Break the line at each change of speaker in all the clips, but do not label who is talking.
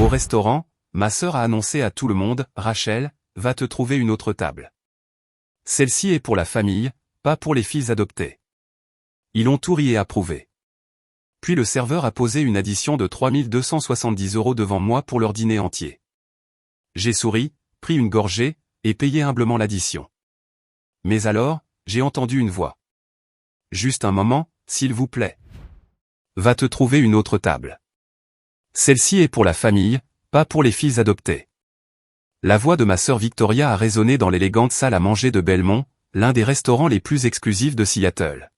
Au restaurant, ma sœur a annoncé à tout le monde, Rachel, va te trouver une autre table. Celle-ci est pour la famille, pas pour les filles adoptées. Ils ont tout ri et approuvé. Puis le serveur a posé une addition de 3270 € devant moi pour leur dîner entier. J'ai souri, pris une gorgée, et payé humblement l'addition. Mais alors, j'ai entendu une voix. Juste un moment, s'il vous plaît. Va te trouver une autre table. Celle-ci est pour la famille, pas pour les filles adoptées. La voix de ma sœur Victoria a résonné dans l'élégante salle à manger de Belmont, l'un des restaurants les plus exclusifs de Seattle.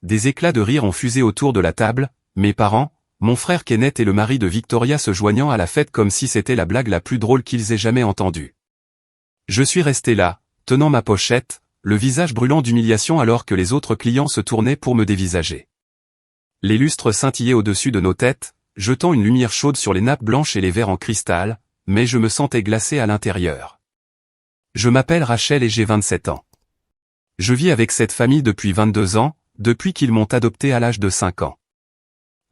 Des éclats de rire ont fusé autour de la table, mes parents, mon frère Kenneth et le mari de Victoria se joignant à la fête comme si c'était la blague la plus drôle qu'ils aient jamais entendue. Je suis resté là, tenant ma pochette, le visage brûlant d'humiliation alors que les autres clients se tournaient pour me dévisager. Les lustres scintillaient au-dessus de nos têtes, jetant une lumière chaude sur les nappes blanches et les verres en cristal, mais je me sentais glacé à l'intérieur. Je m'appelle Rachel et j'ai 27 ans. Je vis avec cette famille depuis 22 ans, depuis qu'ils m'ont adopté à l'âge de 5 ans.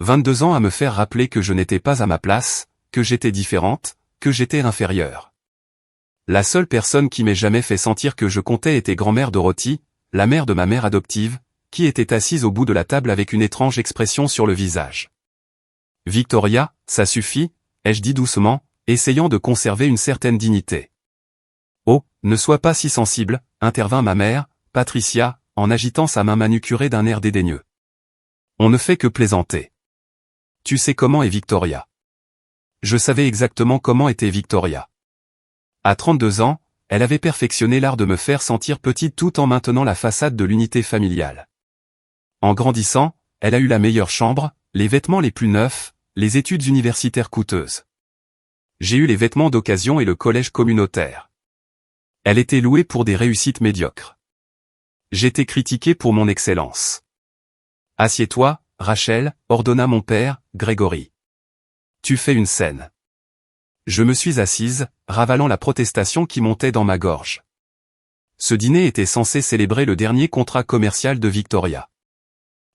22 ans à me faire rappeler que je n'étais pas à ma place, que j'étais différente, que j'étais inférieure. La seule personne qui m'ait jamais fait sentir que je comptais était grand-mère Dorothy, la mère de ma mère adoptive, qui était assise au bout de la table avec une étrange expression sur le visage. « Victoria, ça suffit », ai-je dit doucement, essayant de conserver une certaine dignité. « Oh, ne sois pas si sensible », intervint ma mère, Patricia, en agitant sa main manucurée d'un air dédaigneux. « On ne fait que plaisanter. Tu sais comment est Victoria. » Je savais exactement comment était Victoria. À 32 ans, elle avait perfectionné l'art de me faire sentir petite tout en maintenant la façade de l'unité familiale. En grandissant, elle a eu la meilleure chambre, les vêtements les plus neufs, les études universitaires coûteuses. J'ai eu les vêtements d'occasion et le collège communautaire. Elle était louée pour des réussites médiocres. J'étais critiqué pour mon excellence. « Assieds-toi, Rachel », ordonna mon père, Grégory. « Tu fais une scène. » Je me suis assise, ravalant la protestation qui montait dans ma gorge. Ce dîner était censé célébrer le dernier contrat commercial de Victoria.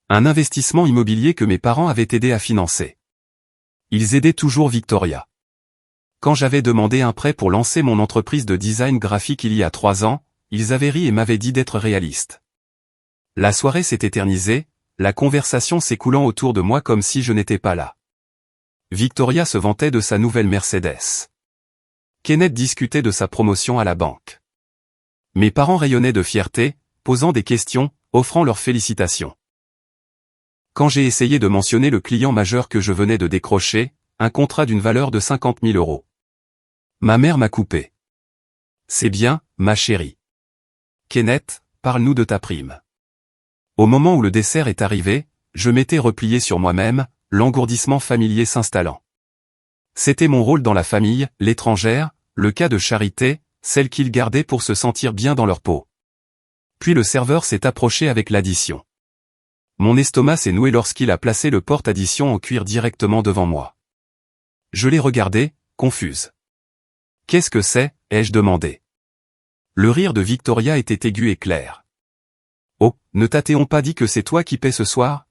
Un investissement immobilier que mes parents avaient aidé à financer. Ils aidaient toujours Victoria. Quand j'avais demandé un prêt pour lancer mon entreprise de design graphique il y a 3 ans, ils avaient ri et m'avaient dit d'être réaliste. La soirée s'est éternisée, la conversation s'écoulant autour de moi comme si je n'étais pas là. Victoria se vantait de sa nouvelle Mercedes. Kenneth discutait de sa promotion à la banque. Mes parents rayonnaient de fierté, posant des questions, offrant leurs félicitations. Quand j'ai essayé de mentionner le client majeur que je venais de décrocher, un contrat d'une valeur de 50 000 €. Ma mère m'a coupé. « C'est bien, ma chérie. Kenneth, parle-nous de ta prime. » Au moment où le dessert est arrivé, je m'étais replié sur moi-même, l'engourdissement familier s'installant. C'était mon rôle dans la famille, l'étrangère, le cas de charité, celle qu'ils gardaient pour se sentir bien dans leur peau. Puis le serveur s'est approché avec l'addition. Mon estomac s'est noué lorsqu'il a placé le porte-addition en cuir directement devant moi. Je l'ai regardé, confuse. « Qu'est-ce que c'est ?» ai-je demandé. Le rire de Victoria était aigu et clair. « Oh, ne t'attends pas dit que c'est toi qui paies ce soir ?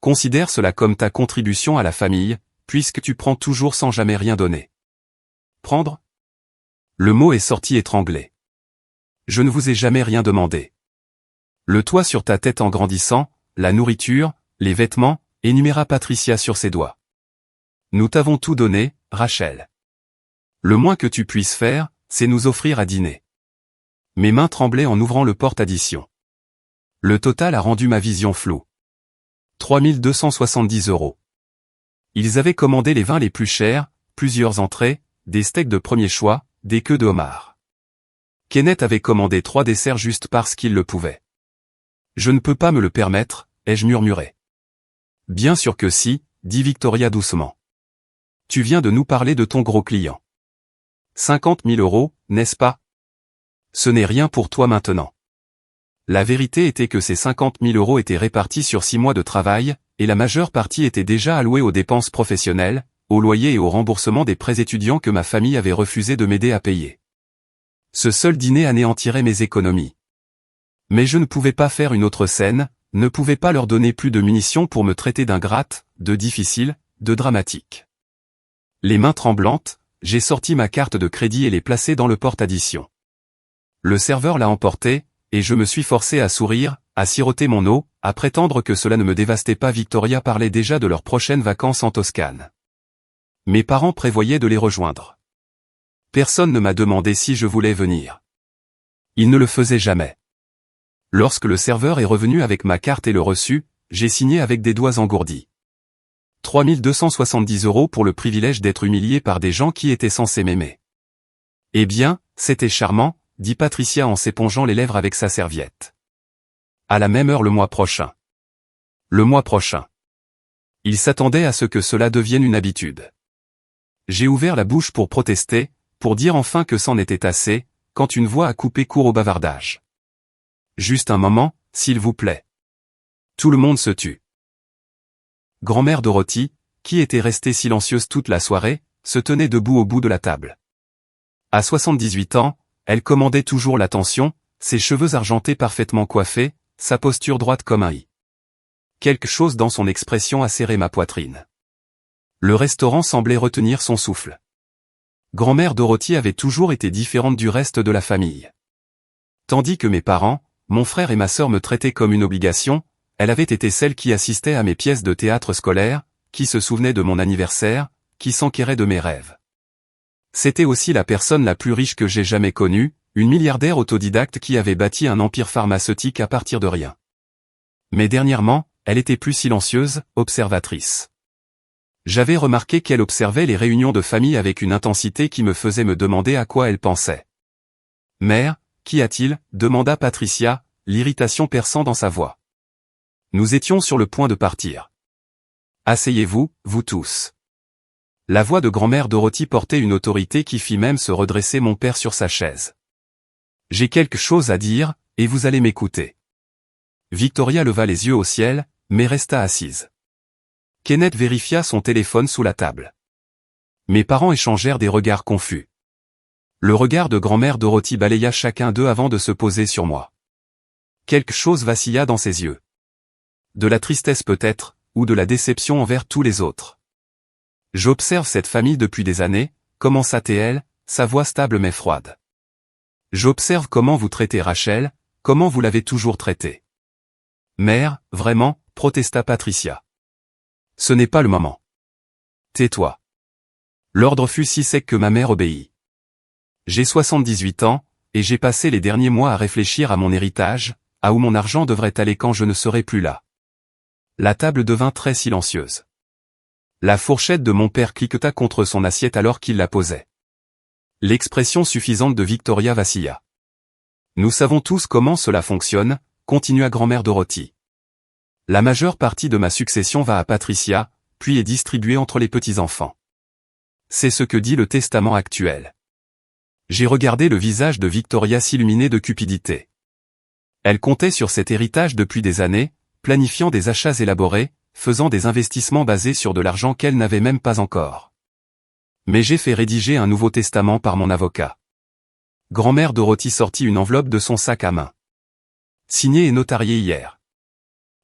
Considère cela comme ta contribution à la famille, puisque tu prends toujours sans jamais rien donner. » Prendre ? Le mot est sorti étranglé. Je ne vous ai jamais rien demandé. Le toit sur ta tête en grandissant, la nourriture, les vêtements, énuméra Patricia sur ses doigts. Nous t'avons tout donné, Rachel. Le moins que tu puisses faire, c'est nous offrir à dîner. Mes mains tremblaient en ouvrant le porte-addition. Le total a rendu ma vision floue. 3270 €. Ils avaient commandé les vins les plus chers, plusieurs entrées, des steaks de premier choix, des queues de homard. Kenneth avait commandé 3 desserts juste parce qu'il le pouvait. Je ne peux pas me le permettre, ai-je murmuré. Bien sûr que si, dit Victoria doucement. Tu viens de nous parler de ton gros client. 50 000 €, n'est-ce pas? Ce n'est rien pour toi maintenant. La vérité était que ces 50 000 € étaient répartis sur 6 mois de travail, et la majeure partie était déjà allouée aux dépenses professionnelles, au loyer et au remboursement des prêts étudiants que ma famille avait refusé de m'aider à payer. Ce seul dîner anéantirait mes économies. Mais je ne pouvais pas faire une autre scène, ne pouvais pas leur donner plus de munitions pour me traiter d'ingrate, de difficile, de dramatique. Les mains tremblantes, j'ai sorti ma carte de crédit et l'ai placée dans le porte-addition. Le serveur l'a emportée, et je me suis forcé à sourire, à siroter mon eau, à prétendre que cela ne me dévastait pas. Victoria parlait déjà de leurs prochaines vacances en Toscane. Mes parents prévoyaient de les rejoindre. Personne ne m'a demandé si je voulais venir. Ils ne le faisaient jamais. Lorsque le serveur est revenu avec ma carte et le reçu, j'ai signé avec des doigts engourdis. 3 270 € pour le privilège d'être humilié par des gens qui étaient censés m'aimer. Eh bien, c'était charmant, dit Patricia en s'épongeant les lèvres avec sa serviette. À la même heure le mois prochain. Le mois prochain. Il s'attendait à ce que cela devienne une habitude. J'ai ouvert la bouche pour protester, pour dire enfin que c'en était assez, quand une voix a coupé court au bavardage. Juste un moment, s'il vous plaît. Tout le monde se tut. Grand-mère Dorothy, qui était restée silencieuse toute la soirée, se tenait debout au bout de la table. À 78 ans, elle commandait toujours l'attention, ses cheveux argentés parfaitement coiffés, sa posture droite comme un i. Quelque chose dans son expression a serré ma poitrine. Le restaurant semblait retenir son souffle. Grand-mère Dorothy avait toujours été différente du reste de la famille. Tandis que mes parents, mon frère et ma sœur me traitaient comme une obligation, elle avait été celle qui assistait à mes pièces de théâtre scolaire, qui se souvenait de mon anniversaire, qui s'enquérait de mes rêves. C'était aussi la personne la plus riche que j'ai jamais connue, une milliardaire autodidacte qui avait bâti un empire pharmaceutique à partir de rien. Mais dernièrement, elle était plus silencieuse, observatrice. J'avais remarqué qu'elle observait les réunions de famille avec une intensité qui me faisait me demander à quoi elle pensait. « Mère, qu'y a-t-il » demanda Patricia, l'irritation perçant dans sa voix. Nous étions sur le point de partir. « Asseyez-vous, vous tous. » La voix de grand-mère Dorothy portait une autorité qui fit même se redresser mon père sur sa chaise. « J'ai quelque chose à dire, et vous allez m'écouter. » Victoria leva les yeux au ciel, mais resta assise. Kenneth vérifia son téléphone sous la table. Mes parents échangèrent des regards confus. Le regard de grand-mère Dorothy balaya chacun d'eux avant de se poser sur moi. Quelque chose vacilla dans ses yeux. De la tristesse peut-être, ou de la déception envers tous les autres. « J'observe cette famille depuis des années, » commença-t-elle, sa voix stable mais froide. « J'observe comment vous traitez Rachel, comment vous l'avez toujours traitée. »« Mère, vraiment » protesta Patricia. « Ce n'est pas le moment. »« Tais-toi. » L'ordre fut si sec que ma mère obéit. J'ai 78 ans, et j'ai passé les derniers mois à réfléchir à mon héritage, à où mon argent devrait aller quand je ne serai plus là. La table devint très silencieuse. La fourchette de mon père cliqueta contre son assiette alors qu'il la posait. L'expression suffisante de Victoria vacilla. « Nous savons tous comment cela fonctionne », continua grand-mère Dorothy. « La majeure partie de ma succession va à Patricia, puis est distribuée entre les petits-enfants. C'est ce que dit le testament actuel. » J'ai regardé le visage de Victoria s'illuminer de cupidité. Elle comptait sur cet héritage depuis des années, planifiant des achats élaborés, faisant des investissements basés sur de l'argent qu'elle n'avait même pas encore. Mais j'ai fait rédiger un nouveau testament par mon avocat. Grand-mère Dorothy sortit une enveloppe de son sac à main. Signée et notariée hier.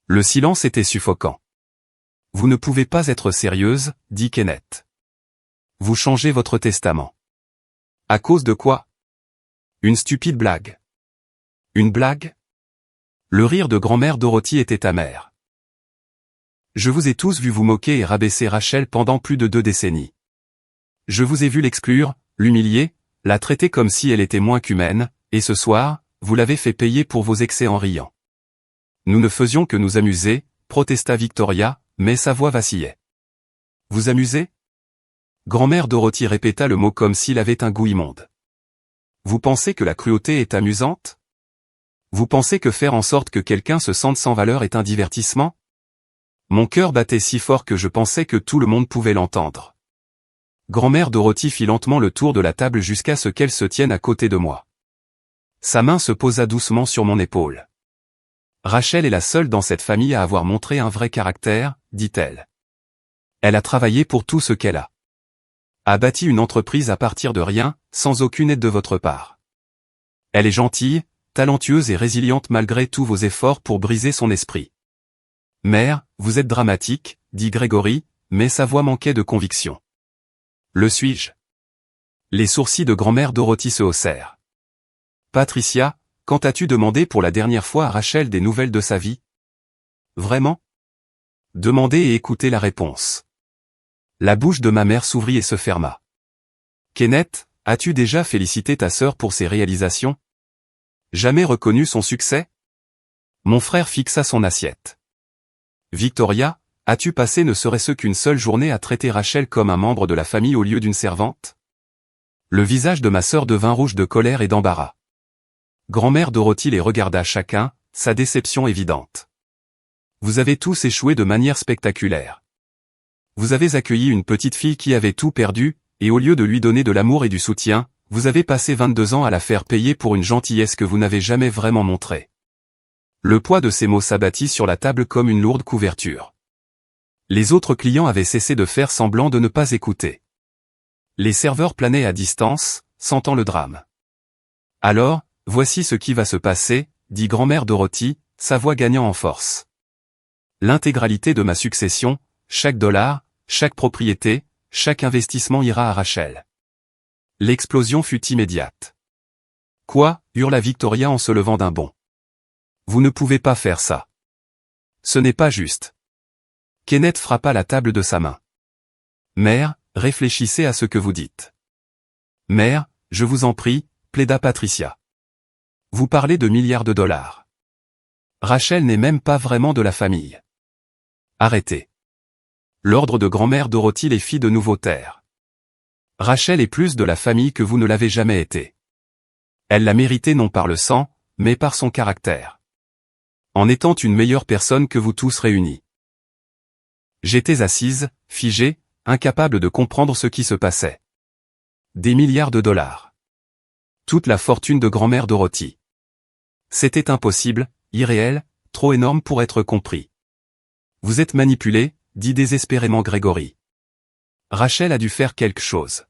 Le silence était suffocant. « Vous ne pouvez pas être sérieuse, » dit Kenneth. « Vous changez votre testament. » « À cause de quoi ? » ?»« Une stupide blague. »« Une blague ?» Le rire de grand-mère Dorothy était amer. « Je vous ai tous vu vous moquer et rabaisser Rachel pendant plus de 2 décennies. Je vous ai vu l'exclure, l'humilier, la traiter comme si elle était moins qu'humaine, et ce soir, vous l'avez fait payer pour vos excès en riant. »« Nous ne faisions que nous amuser, » protesta Victoria, mais sa voix vacillait. « Vous amuser ?» Grand-mère Dorothy répéta le mot comme s'il avait un goût immonde. « Vous pensez que la cruauté est amusante ? Vous pensez que faire en sorte que quelqu'un se sente sans valeur est un divertissement ? » Mon cœur battait si fort que je pensais que tout le monde pouvait l'entendre. Grand-mère Dorothy fit lentement le tour de la table jusqu'à ce qu'elle se tienne à côté de moi. Sa main se posa doucement sur mon épaule. « Rachel est la seule dans cette famille à avoir montré un vrai caractère, » dit-elle. « Elle a travaillé pour tout ce qu'elle a bâti une entreprise à partir de rien, sans aucune aide de votre part. Elle est gentille, talentueuse et résiliente malgré tous vos efforts pour briser son esprit. »« Mère, vous êtes dramatique, » dit Grégory, mais sa voix manquait de conviction. Le suis-je? Les sourcils de grand-mère Dorothy se haussèrent. Patricia, quand as-tu demandé pour la dernière fois à Rachel des nouvelles de sa vie? Vraiment? Demandez et écoutez la réponse. La bouche de ma mère s'ouvrit et se ferma. Kenneth, as-tu déjà félicité ta sœur pour ses réalisations? Jamais reconnu son succès? Mon frère fixa son assiette. Victoria, as-tu passé ne serait-ce qu'une seule journée à traiter Rachel comme un membre de la famille au lieu d'une servante? Le visage de ma sœur devint rouge de colère et d'embarras. Grand-mère Dorothy les regarda chacun, sa déception évidente. Vous avez tous échoué de manière spectaculaire. Vous avez accueilli une petite fille qui avait tout perdu, et au lieu de lui donner de l'amour et du soutien, vous avez passé 22 ans à la faire payer pour une gentillesse que vous n'avez jamais vraiment montrée. Le poids de ces mots s'abattit sur la table comme une lourde couverture. Les autres clients avaient cessé de faire semblant de ne pas écouter. Les serveurs planaient à distance, sentant le drame. Alors, voici ce qui va se passer, dit grand-mère Dorothy, sa voix gagnant en force. L'intégralité de ma succession, chaque dollar, chaque propriété, chaque investissement ira à Rachel. L'explosion fut immédiate. Quoi, hurla Victoria en se levant d'un bond. Vous ne pouvez pas faire ça. Ce n'est pas juste. Kenneth frappa la table de sa main. Mère, réfléchissez à ce que vous dites. Mère, je vous en prie, plaida Patricia. Vous parlez de milliards de dollars. Rachel n'est même pas vraiment de la famille. Arrêtez. L'ordre de grand-mère Dorothy les fit de nouveau taire. Rachel est plus de la famille que vous ne l'avez jamais été. Elle l'a mérité non par le sang, mais par son caractère. En étant une meilleure personne que vous tous réunis. J'étais assise, figée, incapable de comprendre ce qui se passait. Des milliards de dollars. Toute la fortune de grand-mère Dorothy. C'était impossible, irréel, trop énorme pour être compris. Vous êtes manipulé, dit désespérément Grégory. Rachel a dû faire quelque chose.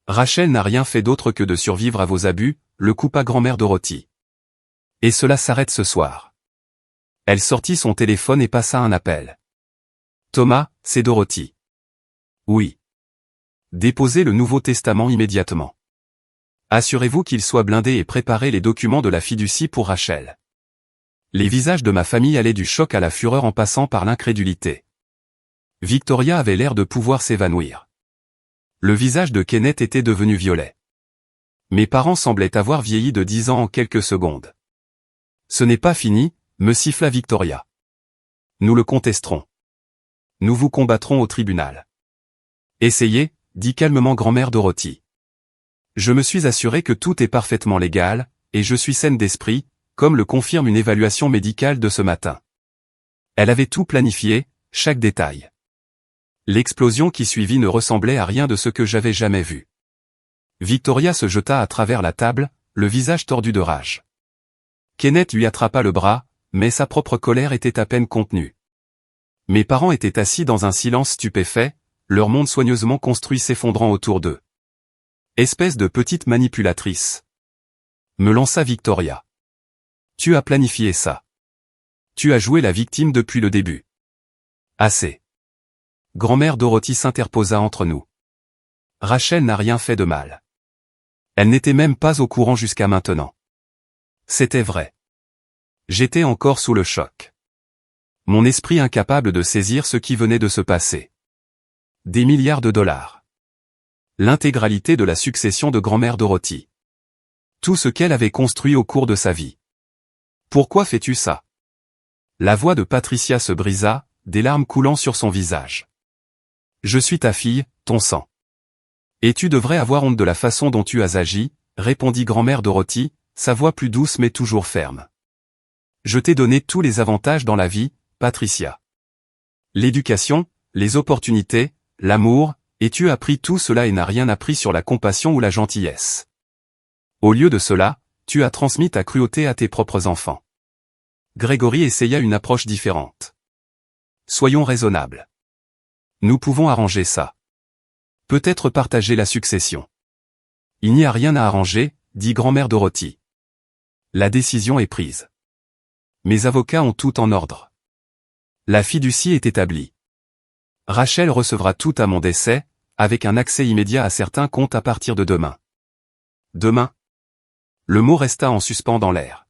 Rachel n'a rien fait d'autre que de survivre à vos abus, le coupa grand-mère Dorothy. Et cela s'arrête ce soir. Elle sortit son téléphone et passa un appel. Thomas, c'est Dorothy. Oui. Déposez le Nouveau Testament immédiatement. Assurez-vous qu'il soit blindé et préparez les documents de la fiducie pour Rachel. Les visages de ma famille allaient du choc à la fureur en passant par l'incrédulité. Victoria avait l'air de pouvoir s'évanouir. Le visage de Kenneth était devenu violet. Mes parents semblaient avoir vieilli de 10 ans en quelques secondes. Ce n'est pas fini, me siffla Victoria. Nous le contesterons. Nous vous combattrons au tribunal. Essayez, dit calmement grand-mère Dorothy. Je me suis assuré que tout est parfaitement légal, et je suis saine d'esprit, comme le confirme une évaluation médicale de ce matin. Elle avait tout planifié, chaque détail. L'explosion qui suivit ne ressemblait à rien de ce que j'avais jamais vu. Victoria se jeta à travers la table, le visage tordu de rage. Kenneth lui attrapa le bras, mais sa propre colère était à peine contenue. Mes parents étaient assis dans un silence stupéfait, leur monde soigneusement construit s'effondrant autour d'eux. Espèce de petite manipulatrice. Me lança Victoria. Tu as planifié ça. Tu as joué la victime depuis le début. Assez. Grand-mère Dorothy s'interposa entre nous. Rachel n'a rien fait de mal. Elle n'était même pas au courant jusqu'à maintenant. C'était vrai. J'étais encore sous le choc. Mon esprit incapable de saisir ce qui venait de se passer. Des milliards de dollars. L'intégralité de la succession de grand-mère Dorothy. Tout ce qu'elle avait construit au cours de sa vie. Pourquoi fais-tu ça? La voix de Patricia se brisa, des larmes coulant sur son visage. Je suis ta fille, ton sang. Et tu devrais avoir honte de la façon dont tu as agi, répondit grand-mère Dorothy, sa voix plus douce mais toujours ferme. Je t'ai donné tous les avantages dans la vie, Patricia. L'éducation, les opportunités, l'amour, et tu as pris tout cela et n'as rien appris sur la compassion ou la gentillesse. Au lieu de cela, tu as transmis ta cruauté à tes propres enfants. Grégory essaya une approche différente. Soyons raisonnables. Nous pouvons arranger ça. Peut-être partager la succession. Il n'y a rien à arranger, dit grand-mère Dorothy. La décision est prise. Mes avocats ont tout en ordre. La fiducie est établie. Rachel recevra tout à mon décès, avec un accès immédiat à certains comptes à partir de demain. Demain? Le mot resta en suspens dans l'air.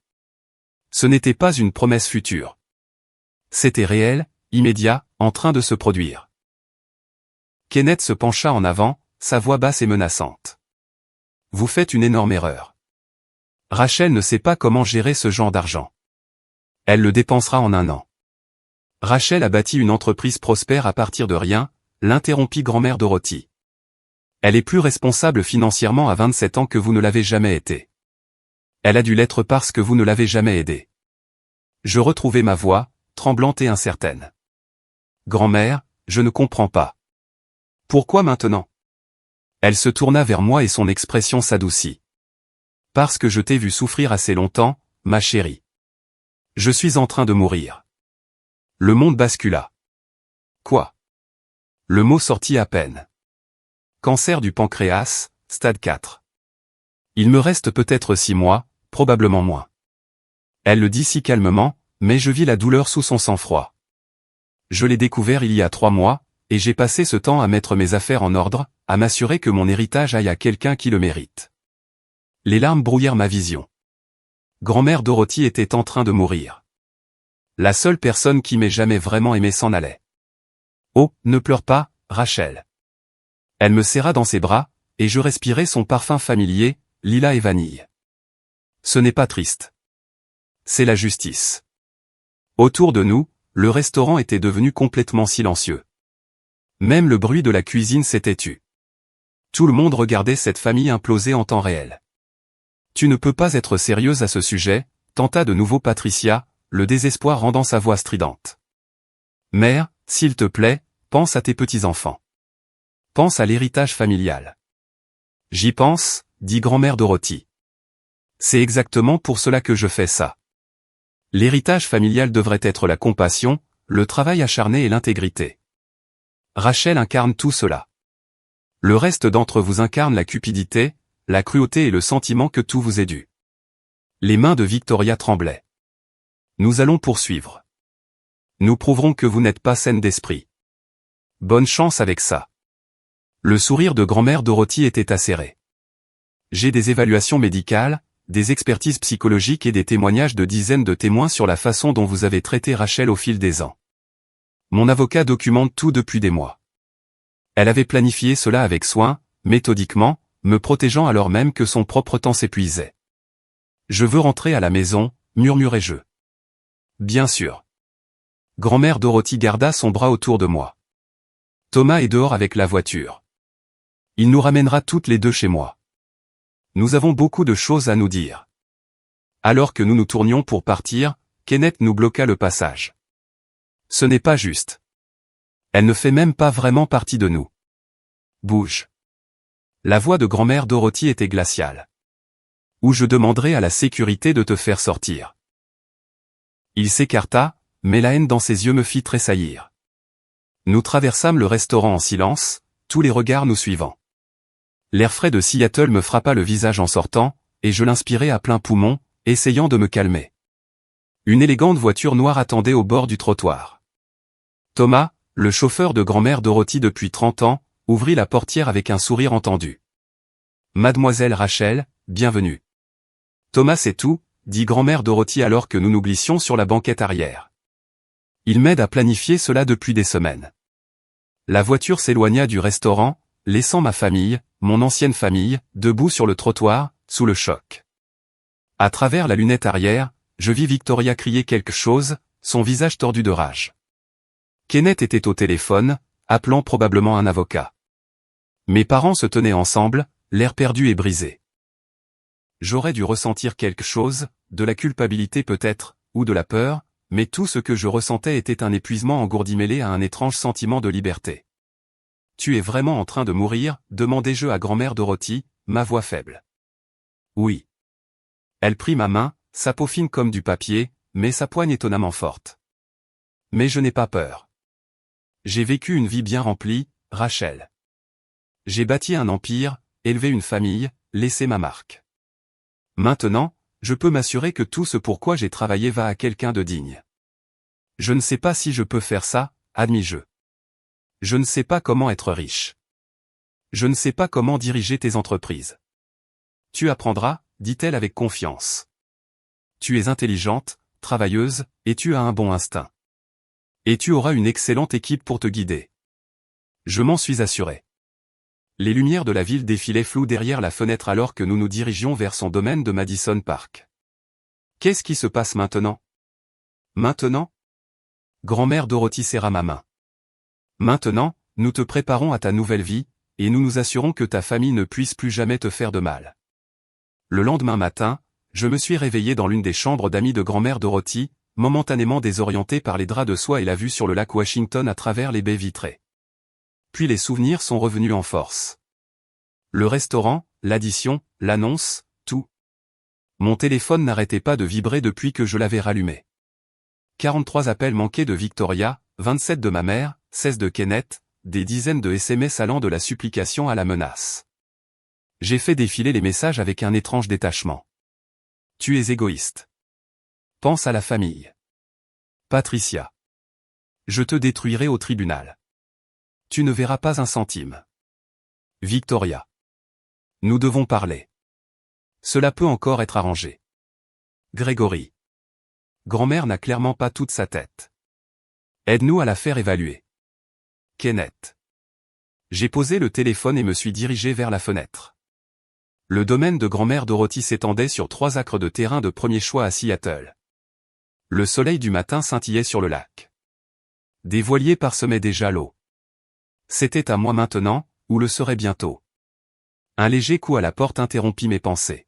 Ce n'était pas une promesse future. C'était réel, immédiat, en train de se produire. Kenneth se pencha en avant, sa voix basse et menaçante. Vous faites une énorme erreur. Rachel ne sait pas comment gérer ce genre d'argent. Elle le dépensera en un an. Rachel a bâti une entreprise prospère à partir de rien, l'interrompit grand-mère Dorothy. Elle est plus responsable financièrement à 27 ans que vous ne l'avez jamais été. Elle a dû l'être parce que vous ne l'avez jamais aidée. Je retrouvai ma voix, tremblante et incertaine. Grand-mère, je ne comprends pas. Pourquoi maintenant? Elle se tourna vers moi et son expression s'adoucit. Parce que je t'ai vu souffrir assez longtemps, ma chérie. Je suis en train de mourir. Le monde bascula. Quoi? Le mot sortit à peine. Cancer du pancréas, stade 4. Il me reste peut-être 6 mois, probablement moins. Elle le dit si calmement, mais je vis la douleur sous son sang-froid. Je l'ai découvert il y a 3 mois, et j'ai passé ce temps à mettre mes affaires en ordre, à m'assurer que mon héritage aille à quelqu'un qui le mérite. Les larmes brouillèrent ma vision. Grand-mère Dorothy était en train de mourir. La seule personne qui m'ait jamais vraiment aimé s'en allait. Oh, ne pleure pas, Rachel. Elle me serra dans ses bras, et je respirai son parfum familier, lilas et vanille. Ce n'est pas triste. C'est la justice. Autour de nous, le restaurant était devenu complètement silencieux. Même le bruit de la cuisine s'était tu. Tout le monde regardait cette famille imploser en temps réel. Tu ne peux pas être sérieuse à ce sujet, tenta de nouveau Patricia, le désespoir rendant sa voix stridente. Mère, s'il te plaît, pense à tes petits-enfants. Pense à l'héritage familial. J'y pense, dit grand-mère Dorothy. C'est exactement pour cela que je fais ça. L'héritage familial devrait être la compassion, le travail acharné et l'intégrité. Rachel incarne tout cela. Le reste d'entre vous incarne la cupidité, la cruauté et le sentiment que tout vous est dû. Les mains de Victoria tremblaient. Nous allons poursuivre. Nous prouverons que vous n'êtes pas saine d'esprit. Bonne chance avec ça. Le sourire de grand-mère Dorothy était acéré. J'ai des évaluations médicales, des expertises psychologiques et des témoignages de dizaines de témoins sur la façon dont vous avez traité Rachel au fil des ans. Mon avocat documente tout depuis des mois. Elle avait planifié cela avec soin, méthodiquement, me protégeant alors même que son propre temps s'épuisait. Je veux rentrer à la maison, murmurai-je. Bien sûr. Grand-mère Dorothy garda son bras autour de moi. Thomas est dehors avec la voiture. Il nous ramènera toutes les deux chez moi. Nous avons beaucoup de choses à nous dire. Alors que nous nous tournions pour partir, Kenneth nous bloqua le passage. Ce n'est pas juste. Elle ne fait même pas vraiment partie de nous. Bouge. La voix de grand-mère Dorothy était glaciale. Ou je demanderai à la sécurité de te faire sortir. Il s'écarta, mais la haine dans ses yeux me fit tressaillir. Nous traversâmes le restaurant en silence, tous les regards nous suivant. L'air frais de Seattle me frappa le visage en sortant, et je l'inspirai à plein poumon, essayant de me calmer. Une élégante voiture noire attendait au bord du trottoir. Thomas, le chauffeur de grand-mère Dorothy depuis 30 ans, ouvrit la portière avec un sourire entendu. Mademoiselle Rachel, bienvenue. Thomas c'est tout, dit grand-mère Dorothy alors que nous nous glissions sur la banquette arrière. Il m'aide à planifier cela depuis des semaines. La voiture s'éloigna du restaurant, laissant ma famille, mon ancienne famille, debout sur le trottoir, sous le choc. À travers la lunette arrière, je vis Victoria crier quelque chose, son visage tordu de rage. Kenneth était au téléphone, appelant probablement un avocat. Mes parents se tenaient ensemble, l'air perdu et brisé. J'aurais dû ressentir quelque chose, de la culpabilité peut-être, ou de la peur, mais tout ce que je ressentais était un épuisement engourdi mêlé à un étrange sentiment de liberté. Tu es vraiment en train de mourir, demandai-je à grand-mère Dorothy, ma voix faible. Oui. Elle prit ma main, sa peau fine comme du papier, mais sa poigne étonnamment forte. Mais je n'ai pas peur. J'ai vécu une vie bien remplie, Rachel. J'ai bâti un empire, élevé une famille, laissé ma marque. Maintenant, je peux m'assurer que tout ce pourquoi j'ai travaillé va à quelqu'un de digne. Je ne sais pas si je peux faire ça, admis-je. Je ne sais pas comment être riche. Je ne sais pas comment diriger tes entreprises. Tu apprendras, dit-elle avec confiance. Tu es intelligente, travailleuse, et tu as un bon instinct. Et tu auras une excellente équipe pour te guider. Je m'en suis assuré. Les lumières de la ville défilaient floues derrière la fenêtre alors que nous nous dirigions vers son domaine de Madison Park. Qu'est-ce qui se passe maintenant? Maintenant? Grand-mère Dorothy serra ma main. Maintenant, nous te préparons à ta nouvelle vie, et nous nous assurons que ta famille ne puisse plus jamais te faire de mal. Le lendemain matin, je me suis réveillé dans l'une des chambres d'amis de grand-mère Dorothy, momentanément désorienté par les draps de soie et la vue sur le lac Washington à travers les baies vitrées. Puis les souvenirs sont revenus en force. Le restaurant, l'addition, l'annonce, tout. Mon téléphone n'arrêtait pas de vibrer depuis que je l'avais rallumé. 43 appels manqués de Victoria, 27 de ma mère, 16 de Kenneth, des dizaines de SMS allant de la supplication à la menace. J'ai fait défiler les messages avec un étrange détachement. Tu es égoïste. Pense à la famille. Patricia. Je te détruirai au tribunal. Tu ne verras pas un centime. Victoria. Nous devons parler. Cela peut encore être arrangé. Grégory. Grand-mère n'a clairement pas toute sa tête. Aide-nous à la faire évaluer. Kenneth. J'ai posé le téléphone et me suis dirigé vers la fenêtre. Le domaine de grand-mère Dorothy s'étendait sur 3 acres de terrain de premier choix à Seattle. Le soleil du matin scintillait sur le lac. Des voiliers parsemaient déjà l'eau. C'était à moi maintenant, ou le serait bientôt. Un léger coup à la porte interrompit mes pensées.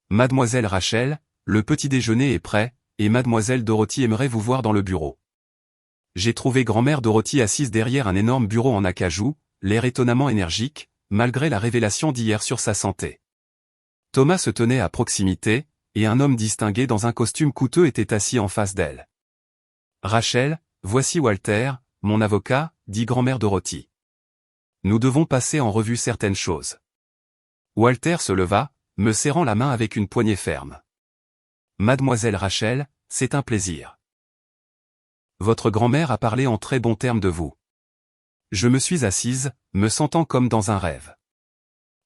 Mademoiselle Rachel, le petit déjeuner est prêt, et Mademoiselle Dorothy aimerait vous voir dans le bureau. J'ai trouvé grand-mère Dorothy assise derrière un énorme bureau en acajou, l'air étonnamment énergique, malgré la révélation d'hier sur sa santé. Thomas se tenait à proximité, et un homme distingué dans un costume coûteux était assis en face d'elle. Rachel, voici Walter, mon avocat, dit grand-mère Dorothy. Nous devons passer en revue certaines choses. Walter se leva, me serrant la main avec une poignée ferme. Mademoiselle Rachel, c'est un plaisir. Votre grand-mère a parlé en très bons termes de vous. Je me suis assise, me sentant comme dans un rêve.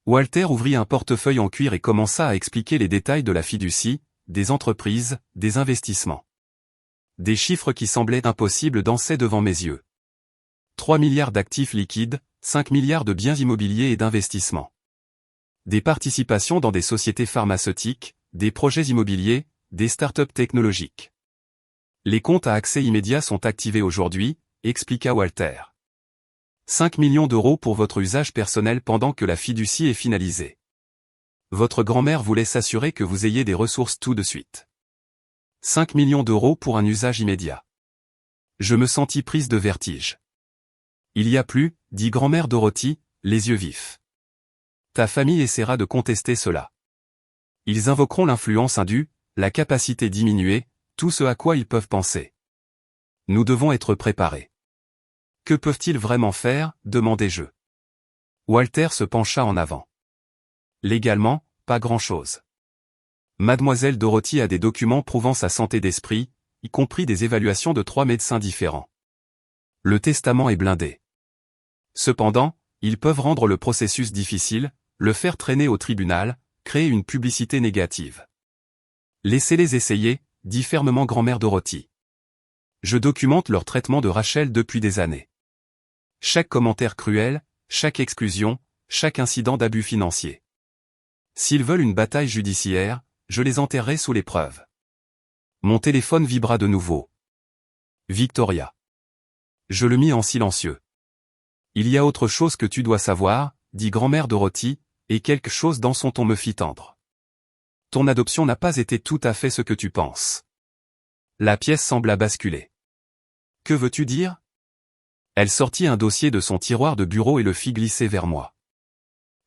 Walter ouvrit un portefeuille en cuir et commença à expliquer les détails de la fiducie, des entreprises, des investissements. Des chiffres qui semblaient impossibles dansaient devant mes yeux. 3 milliards d'actifs liquides, 5 milliards de biens immobiliers et d'investissements. Des participations dans des sociétés pharmaceutiques, des projets immobiliers, des start-up technologiques. Les comptes à accès immédiat sont activés aujourd'hui, expliqua Walter. 5 millions d'euros pour votre usage personnel pendant que la fiducie est finalisée. Votre grand-mère voulait s'assurer que vous ayez des ressources tout de suite. 5 millions d'euros pour un usage immédiat. Je me sentis prise de vertige. Il y a plus, dit grand-mère Dorothy, les yeux vifs. Ta famille essaiera de contester cela. Ils invoqueront l'influence indue, la capacité diminuée, tout ce à quoi ils peuvent penser. Nous devons être préparés. Que peuvent-ils vraiment faire, demandai-je. Walter se pencha en avant. Légalement, pas grand-chose. Mademoiselle Dorothy a des documents prouvant sa santé d'esprit, y compris des évaluations de 3 médecins différents. Le testament est blindé. Cependant, ils peuvent rendre le processus difficile, le faire traîner au tribunal, créer une publicité négative. Laissez-les essayer, dit fermement grand-mère Dorothy. Je documente leur traitement de Rachel depuis des années. Chaque commentaire cruel, chaque exclusion, chaque incident d'abus financier. S'ils veulent une bataille judiciaire, je les enterrerai sous les preuves. Mon téléphone vibra de nouveau. Victoria. Je le mis en silencieux. Il y a autre chose que tu dois savoir, dit grand-mère Dorothy, et quelque chose dans son ton me fit tendre. Ton adoption n'a pas été tout à fait ce que tu penses. La pièce sembla basculer. Que veux-tu dire? Elle sortit un dossier de son tiroir de bureau et le fit glisser vers moi.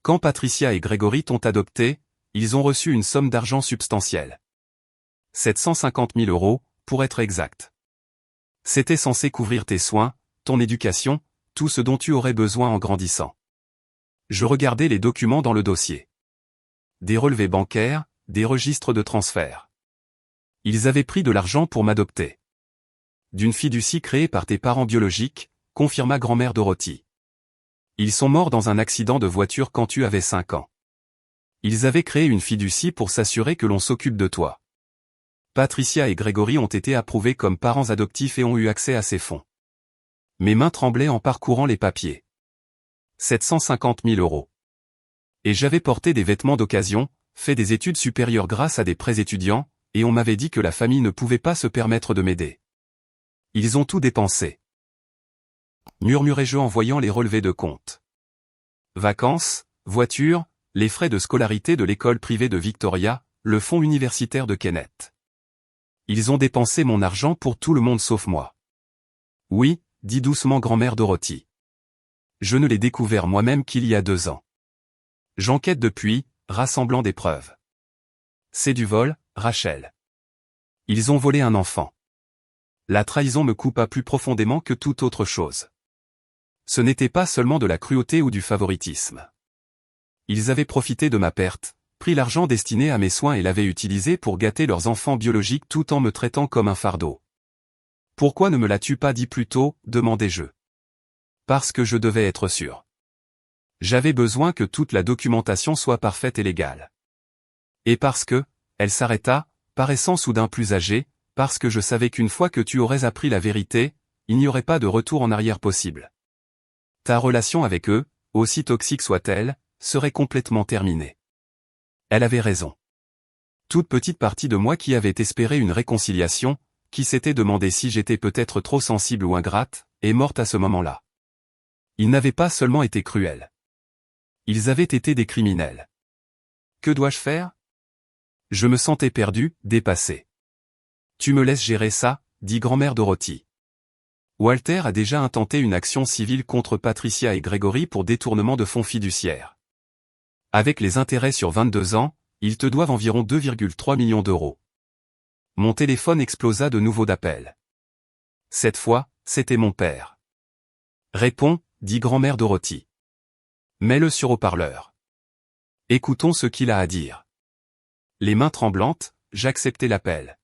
Quand Patricia et Grégory t'ont adopté, ils ont reçu une somme d'argent substantielle. 750 000 euros, pour être exact. C'était censé couvrir tes soins, ton éducation, tout ce dont tu aurais besoin en grandissant. Je regardais les documents dans le dossier. Des relevés bancaires, des registres de transfert. Ils avaient pris de l'argent pour m'adopter. D'une fiducie créée par tes parents biologiques, confirma grand-mère Dorothy. Ils sont morts dans un accident de voiture quand tu avais 5 ans. Ils avaient créé une fiducie pour s'assurer que l'on s'occupe de toi. Patricia et Grégory ont été approuvés comme parents adoptifs et ont eu accès à ces fonds. Mes mains tremblaient en parcourant les papiers. 750 000 €. Et j'avais porté des vêtements d'occasion, fait des études supérieures grâce à des prêts étudiants, et on m'avait dit que la famille ne pouvait pas se permettre de m'aider. Ils ont tout dépensé. Murmurai-je en voyant les relevés de compte. Vacances, voitures, les frais de scolarité de l'école privée de Victoria, le fonds universitaire de Kenneth. Ils ont dépensé mon argent pour tout le monde sauf moi. Oui, dit doucement grand-mère Dorothy. Je ne l'ai découvert moi-même qu'il y a 2 ans. J'enquête depuis, rassemblant des preuves. C'est du vol, Rachel. Ils ont volé un enfant. La trahison me coupa plus profondément que toute autre chose. Ce n'était pas seulement de la cruauté ou du favoritisme. Ils avaient profité de ma perte, pris l'argent destiné à mes soins et l'avaient utilisé pour gâter leurs enfants biologiques tout en me traitant comme un fardeau. Pourquoi ne me l'as-tu pas dit plus tôt, demandai-je. Parce que je devais être sûr. J'avais besoin que toute la documentation soit parfaite et légale. Et parce que, elle s'arrêta, paraissant soudain plus âgée, parce que je savais qu'une fois que tu aurais appris la vérité, il n'y aurait pas de retour en arrière possible. Ta relation avec eux, aussi toxique soit-elle, serait complètement terminée. Elle avait raison. Toute petite partie de moi qui avait espéré une réconciliation, qui s'était demandé si j'étais peut-être trop sensible ou ingrate, est morte à ce moment-là. Ils n'avaient pas seulement été cruels. Ils avaient été des criminels. Que dois-je faire? Je me sentais perdu, dépassé. Tu me laisses gérer ça, dit grand-mère Dorothy. Walter a déjà intenté une action civile contre Patricia et Grégory pour détournement de fonds fiduciaires. Avec les intérêts sur 22 ans, ils te doivent environ 2,3 millions d'euros. Mon téléphone explosa de nouveaux d'appels. Cette fois, c'était mon père. Réponds, dit grand-mère Dorothy. Mets-le sur haut-parleur. Écoutons ce qu'il a à dire. Les mains tremblantes, j'acceptai l'appel.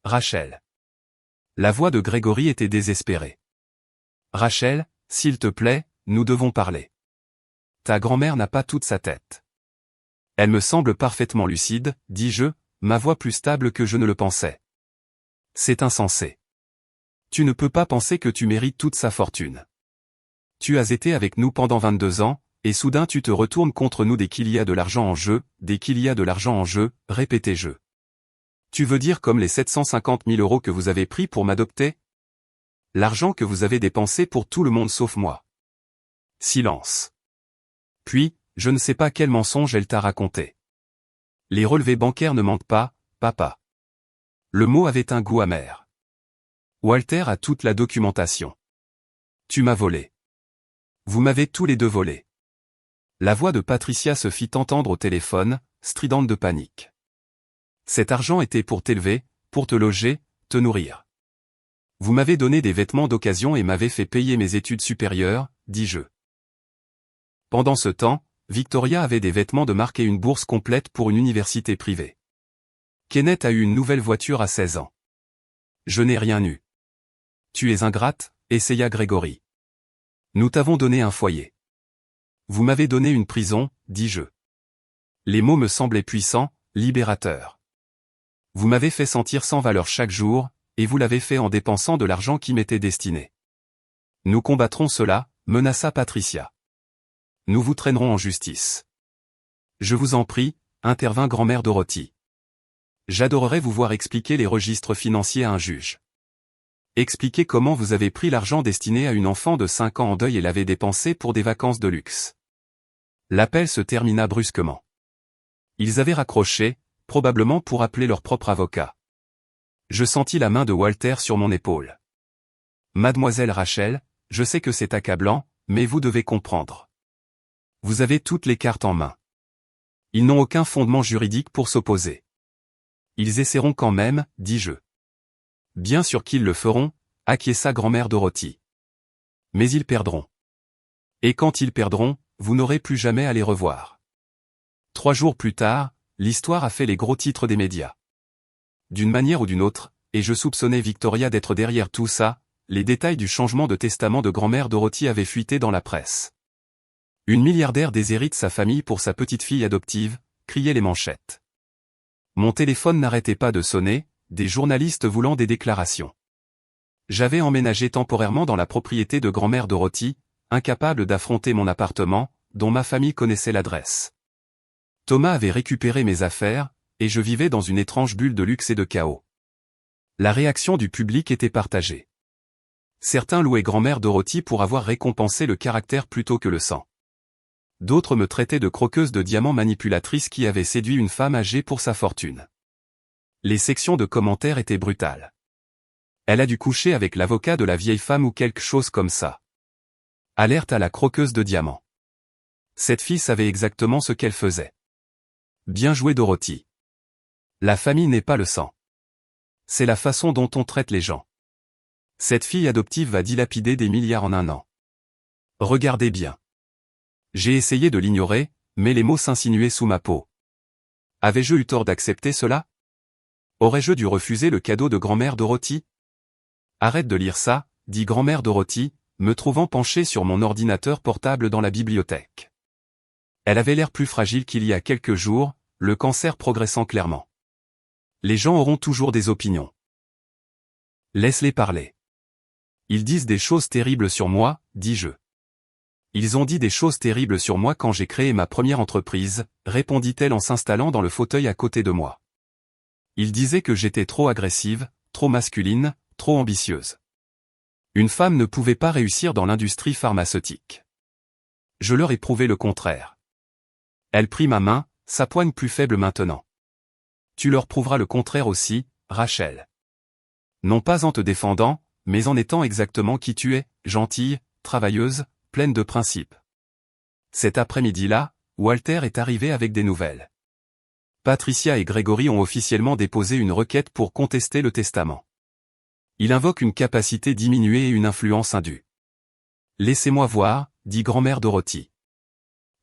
Rachel. La voix de Grégory était désespérée. Rachel, s'il te plaît, nous devons parler. Ta grand-mère n'a pas toute sa tête. Elle me semble parfaitement lucide, dis-je, ma voix plus stable que je ne le pensais. C'est insensé. Tu ne peux pas penser que tu mérites toute sa fortune. Tu as été avec nous pendant 22 ans, et soudain tu te retournes contre nous dès qu'il y a de l'argent en jeu, dès qu'il y a de l'argent en jeu, répétai-je. Tu veux dire comme les 750 000 € que vous avez pris pour m'adopter? L'argent que vous avez dépensé pour tout le monde sauf moi. Silence. Puis, je ne sais pas quel mensonge elle t'a raconté. Les relevés bancaires ne mentent pas, papa. Le mot avait un goût amer. Walter a toute la documentation. Tu m'as volé. Vous m'avez tous les deux volé. La voix de Patricia se fit entendre au téléphone, stridente de panique. Cet argent était pour t'élever, pour te loger, te nourrir. Vous m'avez donné des vêtements d'occasion et m'avez fait payer mes études supérieures, dis-je. Pendant ce temps, Victoria avait des vêtements de marque et une bourse complète pour une université privée. Kenneth a eu une nouvelle voiture à 16 ans. Je n'ai rien eu. Tu es ingrate, essaya Grégory. Nous t'avons donné un foyer. Vous m'avez donné une prison, dis-je. Les mots me semblaient puissants, libérateurs. Vous m'avez fait sentir sans valeur chaque jour, et vous l'avez fait en dépensant de l'argent qui m'était destiné. Nous combattrons cela, menaça Patricia. Nous vous traînerons en justice. Je vous en prie, intervint grand-mère Dorothy. J'adorerais vous voir expliquer les registres financiers à un juge. Expliquez comment vous avez pris l'argent destiné à une enfant de 5 ans en deuil et l'avez dépensé pour des vacances de luxe. L'appel se termina brusquement. Ils avaient raccroché, probablement pour appeler leur propre avocat. Je sentis la main de Walter sur mon épaule. Mademoiselle Rachel, je sais que c'est accablant, mais vous devez comprendre. Vous avez toutes les cartes en main. Ils n'ont aucun fondement juridique pour s'opposer. Ils essaieront quand même, dis-je. Bien sûr qu'ils le feront, acquiesça grand-mère Dorothy. Mais ils perdront. Et quand ils perdront, vous n'aurez plus jamais à les revoir. 3 jours plus tard, l'histoire a fait les gros titres des médias. D'une manière ou d'une autre, et je soupçonnais Victoria d'être derrière tout ça, les détails du changement de testament de grand-mère Dorothy avaient fuité dans la presse. Une milliardaire déshérite sa famille pour sa petite-fille adoptive, criaient les manchettes. Mon téléphone n'arrêtait pas de sonner, des journalistes voulant des déclarations. J'avais emménagé temporairement dans la propriété de grand-mère Dorothy, incapable d'affronter mon appartement, dont ma famille connaissait l'adresse. Thomas avait récupéré mes affaires, et je vivais dans une étrange bulle de luxe et de chaos. La réaction du public était partagée. Certains louaient grand-mère Dorothy pour avoir récompensé le caractère plutôt que le sang. D'autres me traitaient de croqueuse de diamants manipulatrice qui avait séduit une femme âgée pour sa fortune. Les sections de commentaires étaient brutales. Elle a dû coucher avec l'avocat de la vieille femme ou quelque chose comme ça. Alerte à la croqueuse de diamants. Cette fille savait exactement ce qu'elle faisait. Bien joué Dorothy. La famille n'est pas le sang. C'est la façon dont on traite les gens. Cette fille adoptive va dilapider des milliards en un an. Regardez bien. J'ai essayé de l'ignorer, mais les mots s'insinuaient sous ma peau. Avais-je eu tort d'accepter cela? Aurais-je dû refuser le cadeau de grand-mère Dorothy? Arrête de lire ça, dit grand-mère Dorothy, me trouvant penché sur mon ordinateur portable dans la bibliothèque. Elle avait l'air plus fragile qu'il y a quelques jours, le cancer progressant clairement. Les gens auront toujours des opinions. Laisse-les parler. Ils disent des choses terribles sur moi, dis-je. Ils ont dit des choses terribles sur moi quand j'ai créé ma première entreprise, répondit-elle en s'installant dans le fauteuil à côté de moi. Ils disaient que j'étais trop agressive, trop masculine, trop ambitieuse. Une femme ne pouvait pas réussir dans l'industrie pharmaceutique. Je leur ai prouvé le contraire. Elle prit ma main, sa poigne plus faible maintenant. Tu leur prouveras le contraire aussi, Rachel. Non pas en te défendant, mais en étant exactement qui tu es, gentille, travailleuse, pleine de principes. Cet après-midi-là, Walter est arrivé avec des nouvelles. Patricia et Gregory ont officiellement déposé une requête pour contester le testament. Il invoque une capacité diminuée et une influence indue. Laissez-moi voir, dit grand-mère Dorothy.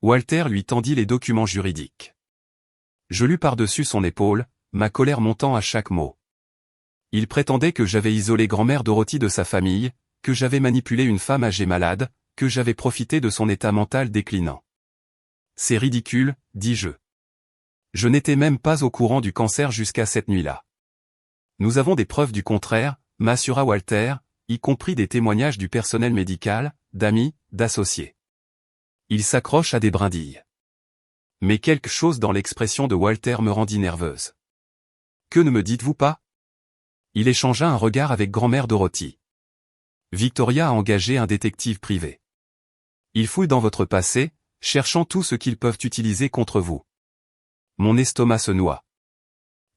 Walter lui tendit les documents juridiques. Je lus par-dessus son épaule, ma colère montant à chaque mot. Il prétendait que j'avais isolé grand-mère Dorothy de sa famille, que j'avais manipulé une femme âgée malade, que j'avais profité de son état mental déclinant. C'est ridicule, dis-je. Je n'étais même pas au courant du cancer jusqu'à cette nuit-là. Nous avons des preuves du contraire, m'assura Walter, y compris des témoignages du personnel médical, d'amis, d'associés. Il s'accroche à des brindilles. Mais quelque chose dans l'expression de Walter me rendit nerveuse. Que ne me dites-vous pas? Il échangea un regard avec grand-mère Dorothy. Victoria a engagé un détective privé. Ils fouillent dans votre passé, cherchant tout ce qu'ils peuvent utiliser contre vous. Mon estomac se noie.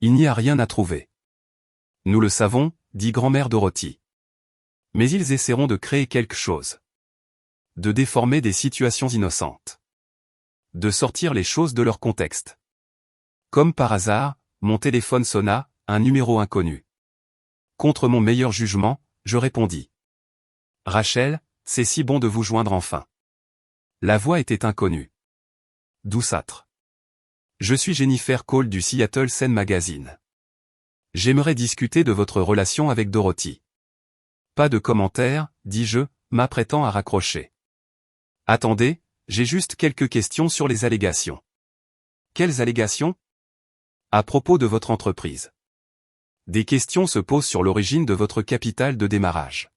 Il n'y a rien à trouver. Nous le savons, dit grand-mère Dorothy. Mais ils essaieront de créer quelque chose. De déformer des situations innocentes. De sortir les choses de leur contexte. Comme par hasard, mon téléphone sonna, un numéro inconnu. Contre mon meilleur jugement, je répondis. Rachel, c'est si bon de vous joindre enfin. La voix était inconnue. Douceâtre. Je suis Jennifer Cole du Seattle Sun Magazine. J'aimerais discuter de votre relation avec Dorothy. Pas de commentaires, dis-je, m'apprêtant à raccrocher. Attendez, j'ai juste quelques questions sur les allégations. Quelles allégations? À propos de votre entreprise. Des questions se posent sur l'origine de votre capital de démarrage.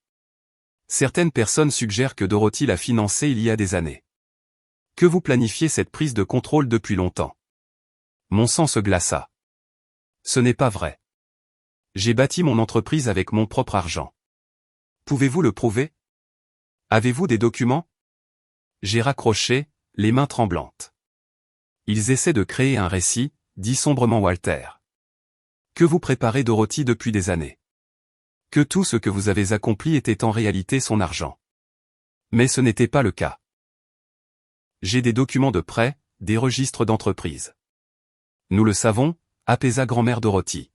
Certaines personnes suggèrent que Dorothy l'a financé il y a des années. Que vous planifiez cette prise de contrôle depuis longtemps. Mon sang se glaça. Ce n'est pas vrai. J'ai bâti mon entreprise avec mon propre argent. Pouvez-vous le prouver? Avez-vous des documents? J'ai raccroché, les mains tremblantes. Ils essaient de créer un récit, dit sombrement Walter. Que vous préparez Dorothy depuis des années. Que tout ce que vous avez accompli était en réalité son argent. Mais ce n'était pas le cas. J'ai des documents de prêt, des registres d'entreprise. Nous le savons, apaisa grand-mère Dorothy.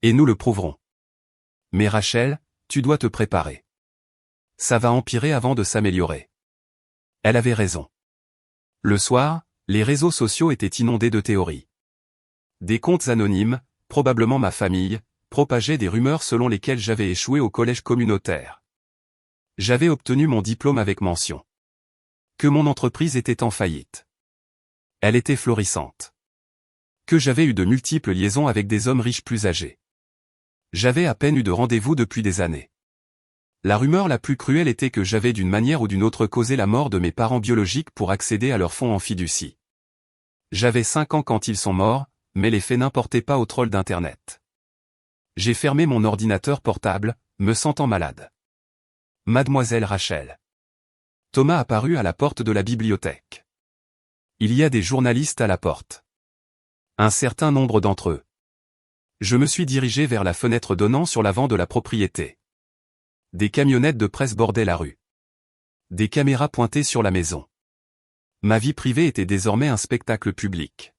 Et nous le prouverons. Mais Rachel, tu dois te préparer. Ça va empirer avant de s'améliorer. Elle avait raison. Le soir, les réseaux sociaux étaient inondés de théories. Des comptes anonymes, probablement ma famille, propageaient des rumeurs selon lesquelles j'avais échoué au collège communautaire. J'avais obtenu mon diplôme avec mention. Que mon entreprise était en faillite. Elle était florissante. Que j'avais eu de multiples liaisons avec des hommes riches plus âgés. J'avais à peine eu de rendez-vous depuis des années. La rumeur la plus cruelle était que j'avais d'une manière ou d'une autre causé la mort de mes parents biologiques pour accéder à leur fonds en fiducie. J'avais 5 ans quand ils sont morts, mais les faits n'importaient pas au troll d'Internet. J'ai fermé mon ordinateur portable, me sentant malade. Mademoiselle Rachel. Thomas apparut à la porte de la bibliothèque. Il y a des journalistes à la porte. Un certain nombre d'entre eux. Je me suis dirigé vers la fenêtre donnant sur l'avant de la propriété. Des camionnettes de presse bordaient la rue. Des caméras pointaient sur la maison. Ma vie privée était désormais un spectacle public.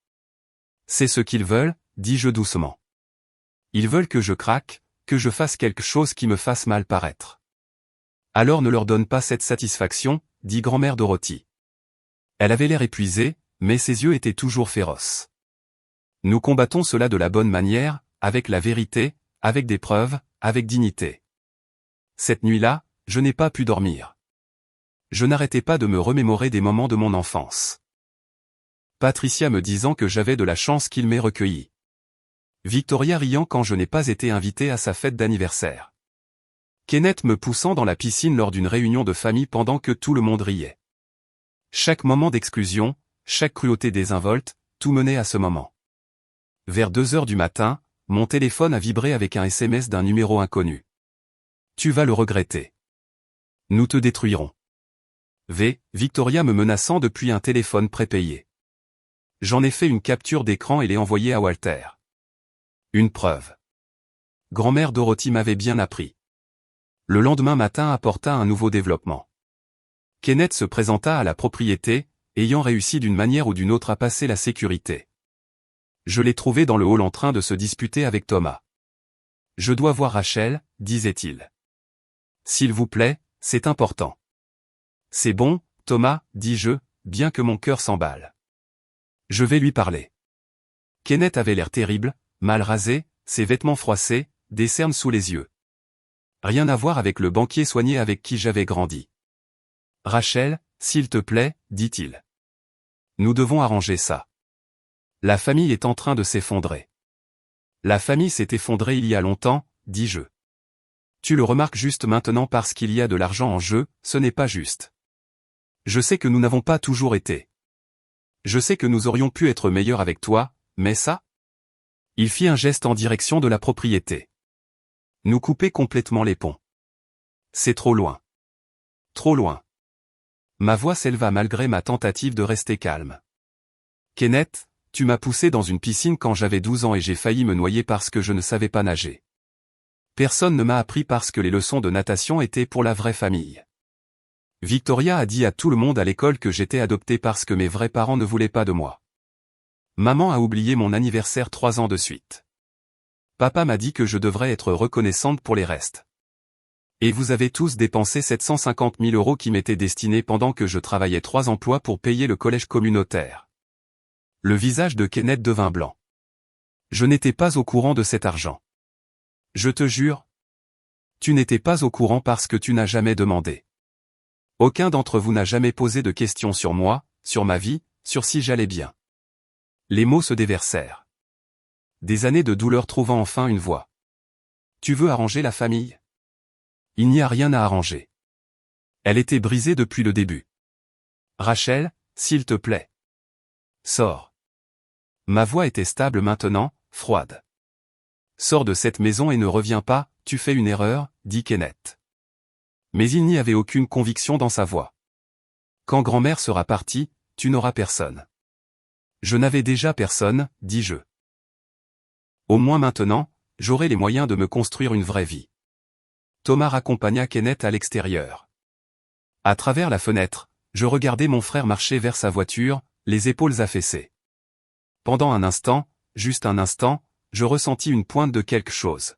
C'est ce qu'ils veulent, dis-je doucement. Ils veulent que je craque, que je fasse quelque chose qui me fasse mal paraître. Alors ne leur donne pas cette satisfaction, dit grand-mère Dorothy. Elle avait l'air épuisée, mais ses yeux étaient toujours féroces. Nous combattons cela de la bonne manière, avec la vérité, avec des preuves, avec dignité. Cette nuit-là, je n'ai pas pu dormir. Je n'arrêtais pas de me remémorer des moments de mon enfance. Patricia me disant que j'avais de la chance qu'il m'ait recueilli. Victoria riant quand je n'ai pas été invité à sa fête d'anniversaire. Kenneth me poussant dans la piscine lors d'une réunion de famille pendant que tout le monde riait. Chaque moment d'exclusion, chaque cruauté désinvolte, tout menait à ce moment. Vers 2 heures du matin, mon téléphone a vibré avec un SMS d'un numéro inconnu. Tu vas le regretter. Nous te détruirons. Victoria me menaçant depuis un téléphone prépayé. J'en ai fait une capture d'écran et l'ai envoyée à Walter. Une preuve. Grand-mère Dorothy m'avait bien appris. Le lendemain matin apporta un nouveau développement. Kenneth se présenta à la propriété, ayant réussi d'une manière ou d'une autre à passer la sécurité. Je l'ai trouvé dans le hall en train de se disputer avec Thomas. Je dois voir Rachel, disait-il. S'il vous plaît, c'est important. C'est bon, Thomas, dis-je, bien que mon cœur s'emballe. Je vais lui parler. Kenneth avait l'air terrible, mal rasé, ses vêtements froissés, des cernes sous les yeux. Rien à voir avec le banquier soigné avec qui j'avais grandi. Rachel, s'il te plaît, dit-il. Nous devons arranger ça. La famille est en train de s'effondrer. La famille s'est effondrée il y a longtemps, dis-je. Tu le remarques juste maintenant parce qu'il y a de l'argent en jeu, ce n'est pas juste. Je sais que nous n'avons pas toujours été. Je sais que nous aurions pu être meilleurs avec toi, mais ça? Il fit un geste en direction de la propriété. Nous couper complètement les ponts. C'est trop loin. Trop loin. Ma voix s'éleva malgré ma tentative de rester calme. Kenneth, tu m'as poussé dans une piscine quand j'avais 12 ans et j'ai failli me noyer parce que je ne savais pas nager. Personne ne m'a appris parce que les leçons de natation étaient pour la vraie famille. Victoria a dit à tout le monde à l'école que j'étais adopté parce que mes vrais parents ne voulaient pas de moi. Maman a oublié mon anniversaire 3 ans de suite. Papa m'a dit que je devrais être reconnaissante pour les restes. Et vous avez tous dépensé 750 000 € qui m'étaient destinés pendant que je travaillais 3 emplois pour payer le collège communautaire. Le visage de Kenneth devint blanc. Je n'étais pas au courant de cet argent. Je te jure. Tu n'étais pas au courant parce que tu n'as jamais demandé. Aucun d'entre vous n'a jamais posé de questions sur moi, sur ma vie, sur si j'allais bien. Les mots se déversèrent. Des années de douleur trouvant enfin une voie. Tu veux arranger la famille? Il n'y a rien à arranger. Elle était brisée depuis le début. Rachel, s'il te plaît. Sors. Ma voix était stable maintenant, froide. Sors de cette maison et ne reviens pas, tu fais une erreur, dit Kenneth. Mais il n'y avait aucune conviction dans sa voix. Quand grand-mère sera partie, tu n'auras personne. Je n'avais déjà personne, dis-je. Au moins maintenant, j'aurai les moyens de me construire une vraie vie. Thomas raccompagna Kenneth à l'extérieur. À travers la fenêtre, je regardais mon frère marcher vers sa voiture, les épaules affaissées. Pendant un instant, juste un instant, je ressentis une pointe de quelque chose.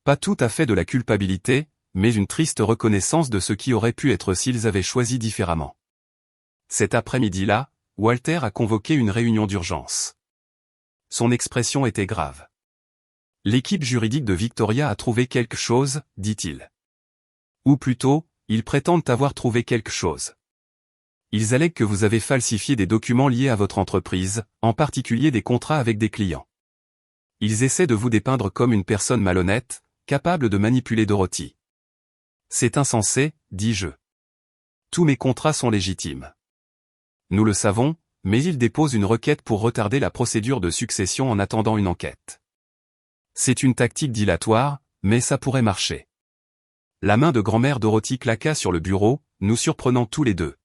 Pas tout à fait de la culpabilité, mais une triste reconnaissance de ce qui aurait pu être s'ils avaient choisi différemment. Cet après-midi-là, Walter a convoqué une réunion d'urgence. Son expression était grave. L'équipe juridique de Victoria a trouvé quelque chose, dit-il. Ou plutôt, ils prétendent avoir trouvé quelque chose. Ils allèguent que vous avez falsifié des documents liés à votre entreprise, en particulier des contrats avec des clients. Ils essaient de vous dépeindre comme une personne malhonnête, capable de manipuler Dorothy. C'est insensé, dis-je. Tous mes contrats sont légitimes. Nous le savons, mais ils déposent une requête pour retarder la procédure de succession en attendant une enquête. C'est une tactique dilatoire, mais ça pourrait marcher. La main de grand-mère Dorothy claqua sur le bureau, nous surprenant tous les deux.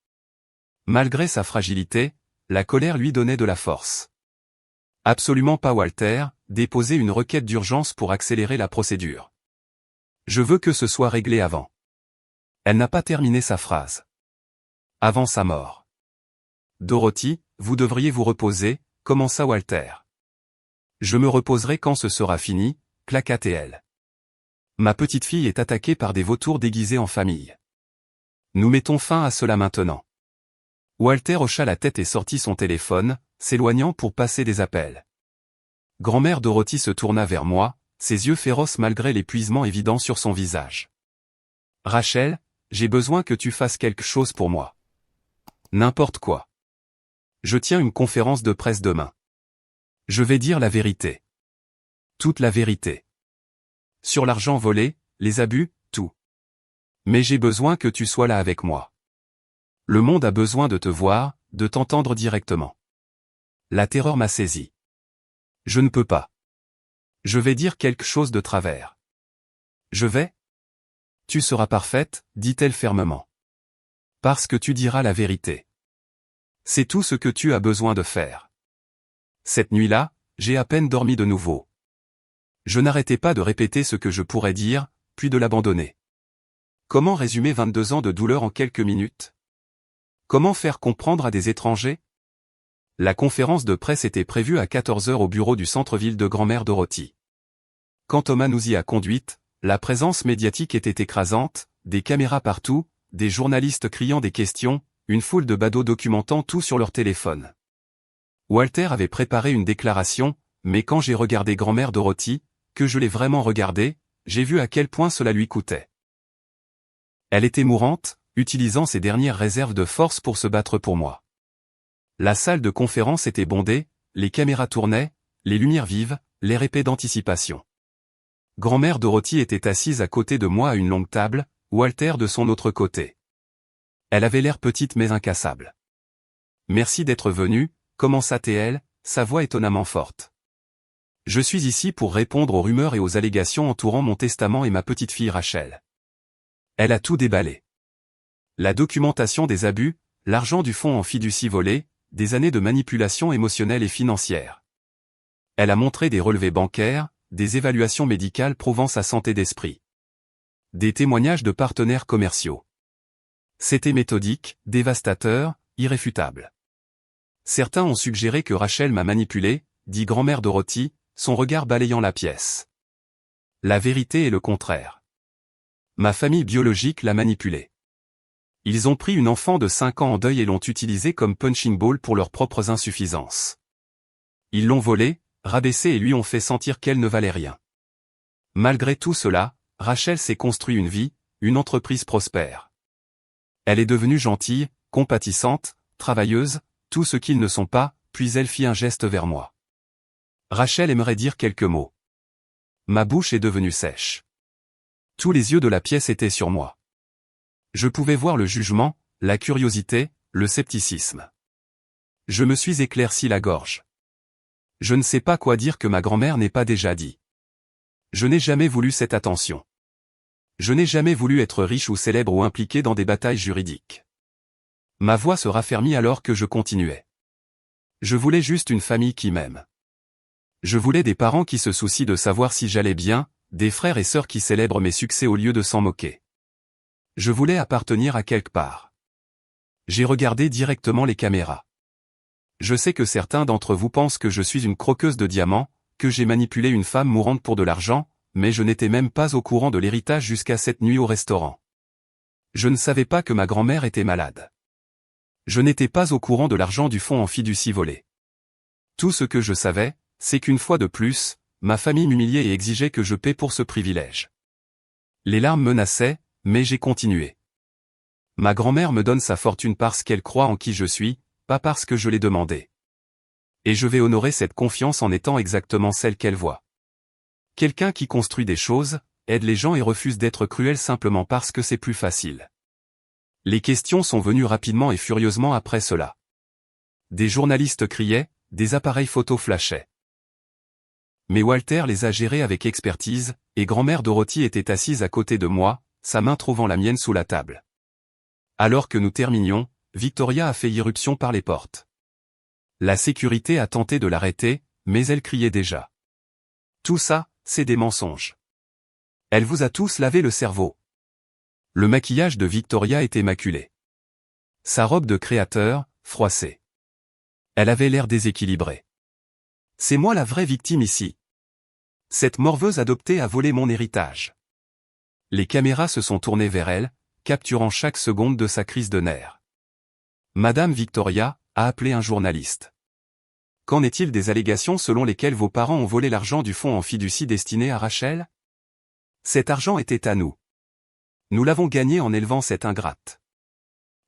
Malgré sa fragilité, la colère lui donnait de la force. Absolument pas, Walter, déposez une requête d'urgence pour accélérer la procédure. Je veux que ce soit réglé avant. Elle n'a pas terminé sa phrase. Avant sa mort. Dorothy, vous devriez vous reposer, commença Walter. Je me reposerai quand ce sera fini, claqua-t-elle. Ma petite fille est attaquée par des vautours déguisés en famille. Nous mettons fin à cela maintenant. Walter hocha la tête et sortit son téléphone, s'éloignant pour passer des appels. Grand-mère Dorothy se tourna vers moi, ses yeux féroces malgré l'épuisement évident sur son visage. Rachel, j'ai besoin que tu fasses quelque chose pour moi. N'importe quoi. Je tiens une conférence de presse demain. Je vais dire la vérité. Toute la vérité. Sur l'argent volé, les abus, tout. Mais j'ai besoin que tu sois là avec moi. Le monde a besoin de te voir, de t'entendre directement. La terreur m'a saisi. Je ne peux pas. Je vais dire quelque chose de travers. Je vais? Tu seras parfaite, dit-elle fermement. Parce que tu diras la vérité. C'est tout ce que tu as besoin de faire. Cette nuit-là, j'ai à peine dormi de nouveau. Je n'arrêtais pas de répéter ce que je pourrais dire, puis de l'abandonner. Comment résumer 22 ans de douleur en quelques minutes? Comment faire comprendre à des étrangers? La conférence de presse était prévue à 14 heures au bureau du centre-ville de grand-mère Dorothy. Quand Thomas nous y a conduites, la présence médiatique était écrasante, des caméras partout, des journalistes criant des questions, une foule de badauds documentant tout sur leur téléphone. Walter avait préparé une déclaration, mais quand j'ai regardé grand-mère Dorothy, que je l'ai vraiment regardée, j'ai vu à quel point cela lui coûtait. Elle était mourante, utilisant ses dernières réserves de force pour se battre pour moi. La salle de conférence était bondée, les caméras tournaient, les lumières vives, l'air épais d'anticipation. Grand-mère Dorothy était assise à côté de moi à une longue table, Walter de son autre côté. Elle avait l'air petite mais incassable. Merci d'être venue, commença-t-elle, sa voix étonnamment forte. Je suis ici pour répondre aux rumeurs et aux allégations entourant mon testament et ma petite fille Rachel. Elle a tout déballé. La documentation des abus, l'argent du fonds en fiducie volé, des années de manipulation émotionnelle et financière. Elle a montré des relevés bancaires, des évaluations médicales prouvant sa santé d'esprit. Des témoignages de partenaires commerciaux. C'était méthodique, dévastateur, irréfutable. Certains ont suggéré que Rachel m'a manipulé, dit grand-mère Dorothy, son regard balayant la pièce. La vérité est le contraire. Ma famille biologique l'a manipulé. Ils ont pris une enfant de 5 ans en deuil et l'ont utilisée comme punching ball pour leurs propres insuffisances. Ils l'ont volée, rabaissée et lui ont fait sentir qu'elle ne valait rien. Malgré tout cela, Rachel s'est construit une vie, une entreprise prospère. Elle est devenue gentille, compatissante, travailleuse, tout ce qu'ils ne sont pas, puis elle fit un geste vers moi. Rachel aimerait dire quelques mots. Ma bouche est devenue sèche. Tous les yeux de la pièce étaient sur moi. Je pouvais voir le jugement, la curiosité, le scepticisme. Je me suis éclairci la gorge. Je ne sais pas quoi dire que ma grand-mère n'ait pas déjà dit. Je n'ai jamais voulu cette attention. Je n'ai jamais voulu être riche ou célèbre ou impliqué dans des batailles juridiques. Ma voix se raffermit alors que je continuais. Je voulais juste une famille qui m'aime. Je voulais des parents qui se soucient de savoir si j'allais bien, des frères et sœurs qui célèbrent mes succès au lieu de s'en moquer. Je voulais appartenir à quelque part. J'ai regardé directement les caméras. Je sais que certains d'entre vous pensent que je suis une croqueuse de diamants, que j'ai manipulé une femme mourante pour de l'argent, mais je n'étais même pas au courant de l'héritage jusqu'à cette nuit au restaurant. Je ne savais pas que ma grand-mère était malade. Je n'étais pas au courant de l'argent du fonds en fiducie volé. Tout ce que je savais, c'est qu'une fois de plus, ma famille m'humiliait et exigeait que je paie pour ce privilège. Les larmes menaçaient, mais j'ai continué. Ma grand-mère me donne sa fortune parce qu'elle croit en qui je suis, pas parce que je l'ai demandé. Et je vais honorer cette confiance en étant exactement celle qu'elle voit. Quelqu'un qui construit des choses, aide les gens et refuse d'être cruel simplement parce que c'est plus facile. Les questions sont venues rapidement et furieusement après cela. Des journalistes criaient, des appareils photo flashaient. Mais Walter les a gérés avec expertise, et grand-mère Dorothy était assise à côté de moi, sa main trouvant la mienne sous la table. Alors que nous terminions, Victoria a fait irruption par les portes. La sécurité a tenté de l'arrêter, mais elle criait déjà. Tout ça, c'est des mensonges. Elle vous a tous lavé le cerveau. Le maquillage de Victoria était maculé. Sa robe de créateur, froissée. Elle avait l'air déséquilibrée. C'est moi la vraie victime ici. Cette morveuse adoptée a volé mon héritage. Les caméras se sont tournées vers elle, capturant chaque seconde de sa crise de nerfs. Madame Victoria a appelé un journaliste. Qu'en est-il des allégations selon lesquelles vos parents ont volé l'argent du fonds en fiducie destiné à Rachel? Cet argent était à nous. Nous l'avons gagné en élevant cette ingrate.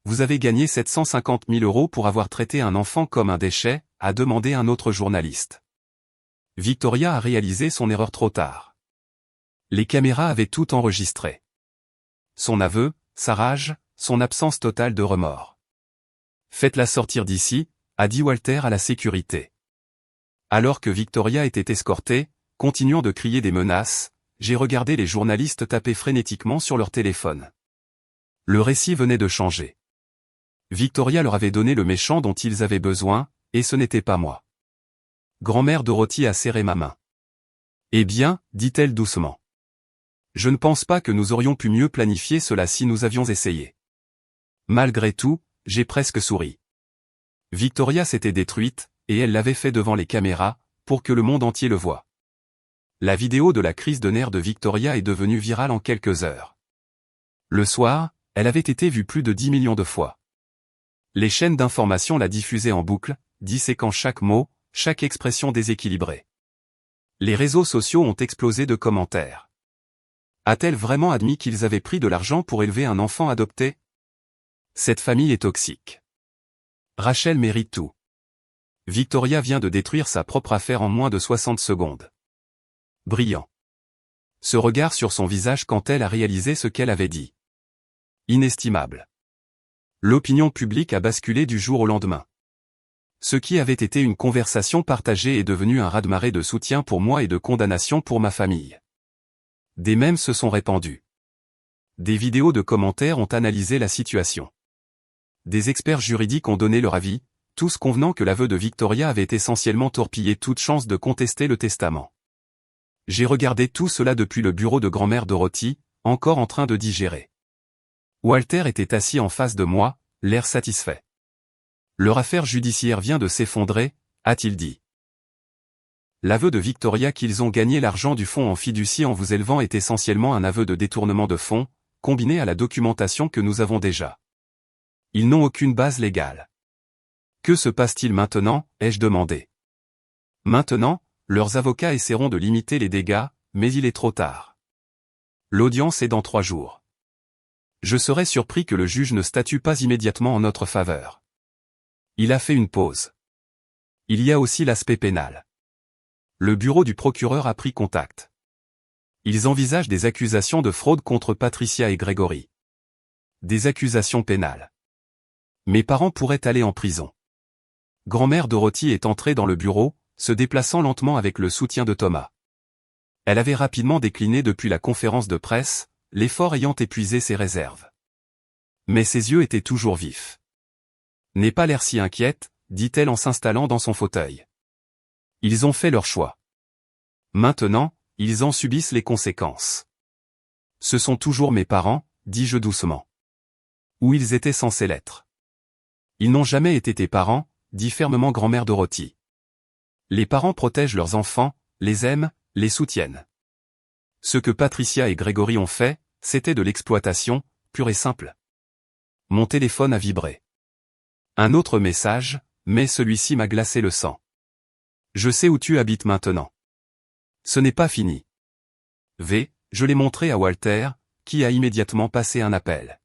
Vous avez gagné 750 000 € pour avoir traité un enfant comme un déchet, a demandé un autre journaliste. Victoria a réalisé son erreur trop tard. Les caméras avaient tout enregistré. Son aveu, sa rage, son absence totale de remords. Faites-la sortir d'ici, a dit Walter à la sécurité. Alors que Victoria était escortée, continuant de crier des menaces, j'ai regardé les journalistes taper frénétiquement sur leur téléphone. Le récit venait de changer. Victoria leur avait donné le méchant dont ils avaient besoin, et ce n'était pas moi. Grand-mère Dorothy a serré ma main. Eh bien, dit-elle doucement. Je ne pense pas que nous aurions pu mieux planifier cela si nous avions essayé. Malgré tout, j'ai presque souri. Victoria s'était détruite, et elle l'avait fait devant les caméras, pour que le monde entier le voie. La vidéo de la crise de nerfs de Victoria est devenue virale en quelques heures. Le soir, elle avait été vue plus de 10 millions de fois. Les chaînes d'information la diffusaient en boucle, disséquant chaque mot, chaque expression déséquilibrée. Les réseaux sociaux ont explosé de commentaires. A-t-elle vraiment admis qu'ils avaient pris de l'argent pour élever un enfant adopté? Cette famille est toxique. Rachel mérite tout. Victoria vient de détruire sa propre affaire en moins de 60 secondes. Brillant. Ce regard sur son visage quand elle a réalisé ce qu'elle avait dit. Inestimable. L'opinion publique a basculé du jour au lendemain. Ce qui avait été une conversation partagée est devenu un raz-de-marée de soutien pour moi et de condamnation pour ma famille. Des mèmes se sont répandus. Des vidéos de commentaires ont analysé la situation. Des experts juridiques ont donné leur avis, tous convenant que l'aveu de Victoria avait essentiellement torpillé toute chance de contester le testament. J'ai regardé tout cela depuis le bureau de grand-mère Dorothy, encore en train de digérer. Walter était assis en face de moi, l'air satisfait. Leur affaire judiciaire vient de s'effondrer, a-t-il dit. L'aveu de Victoria qu'ils ont gagné l'argent du fonds en fiducie en vous élevant est essentiellement un aveu de détournement de fonds, combiné à la documentation que nous avons déjà. Ils n'ont aucune base légale. Que se passe-t-il maintenant, ai-je demandé. Maintenant, leurs avocats essaieront de limiter les dégâts, mais il est trop tard. L'audience est dans 3 jours. Je serais surpris que le juge ne statue pas immédiatement en notre faveur. Il a fait une pause. Il y a aussi l'aspect pénal. Le bureau du procureur a pris contact. Ils envisagent des accusations de fraude contre Patricia et Gregory. Des accusations pénales. Mes parents pourraient aller en prison. Grand-mère Dorothy est entrée dans le bureau, se déplaçant lentement avec le soutien de Thomas. Elle avait rapidement décliné depuis la conférence de presse, l'effort ayant épuisé ses réserves. Mais ses yeux étaient toujours vifs. N'aie pas l'air si inquiète, dit-elle en s'installant dans son fauteuil. Ils ont fait leur choix. Maintenant, ils en subissent les conséquences. Ce sont toujours mes parents, dis-je doucement. Ou ils étaient censés l'être. Ils n'ont jamais été tes parents, dit fermement grand-mère Dorothy. Les parents protègent leurs enfants, les aiment, les soutiennent. Ce que Patricia et Gregory ont fait, c'était de l'exploitation, pure et simple. Mon téléphone a vibré. Un autre message, mais celui-ci m'a glacé le sang. Je sais où tu habites maintenant. Ce n'est pas fini. Je l'ai montré à Walter, qui a immédiatement passé un appel.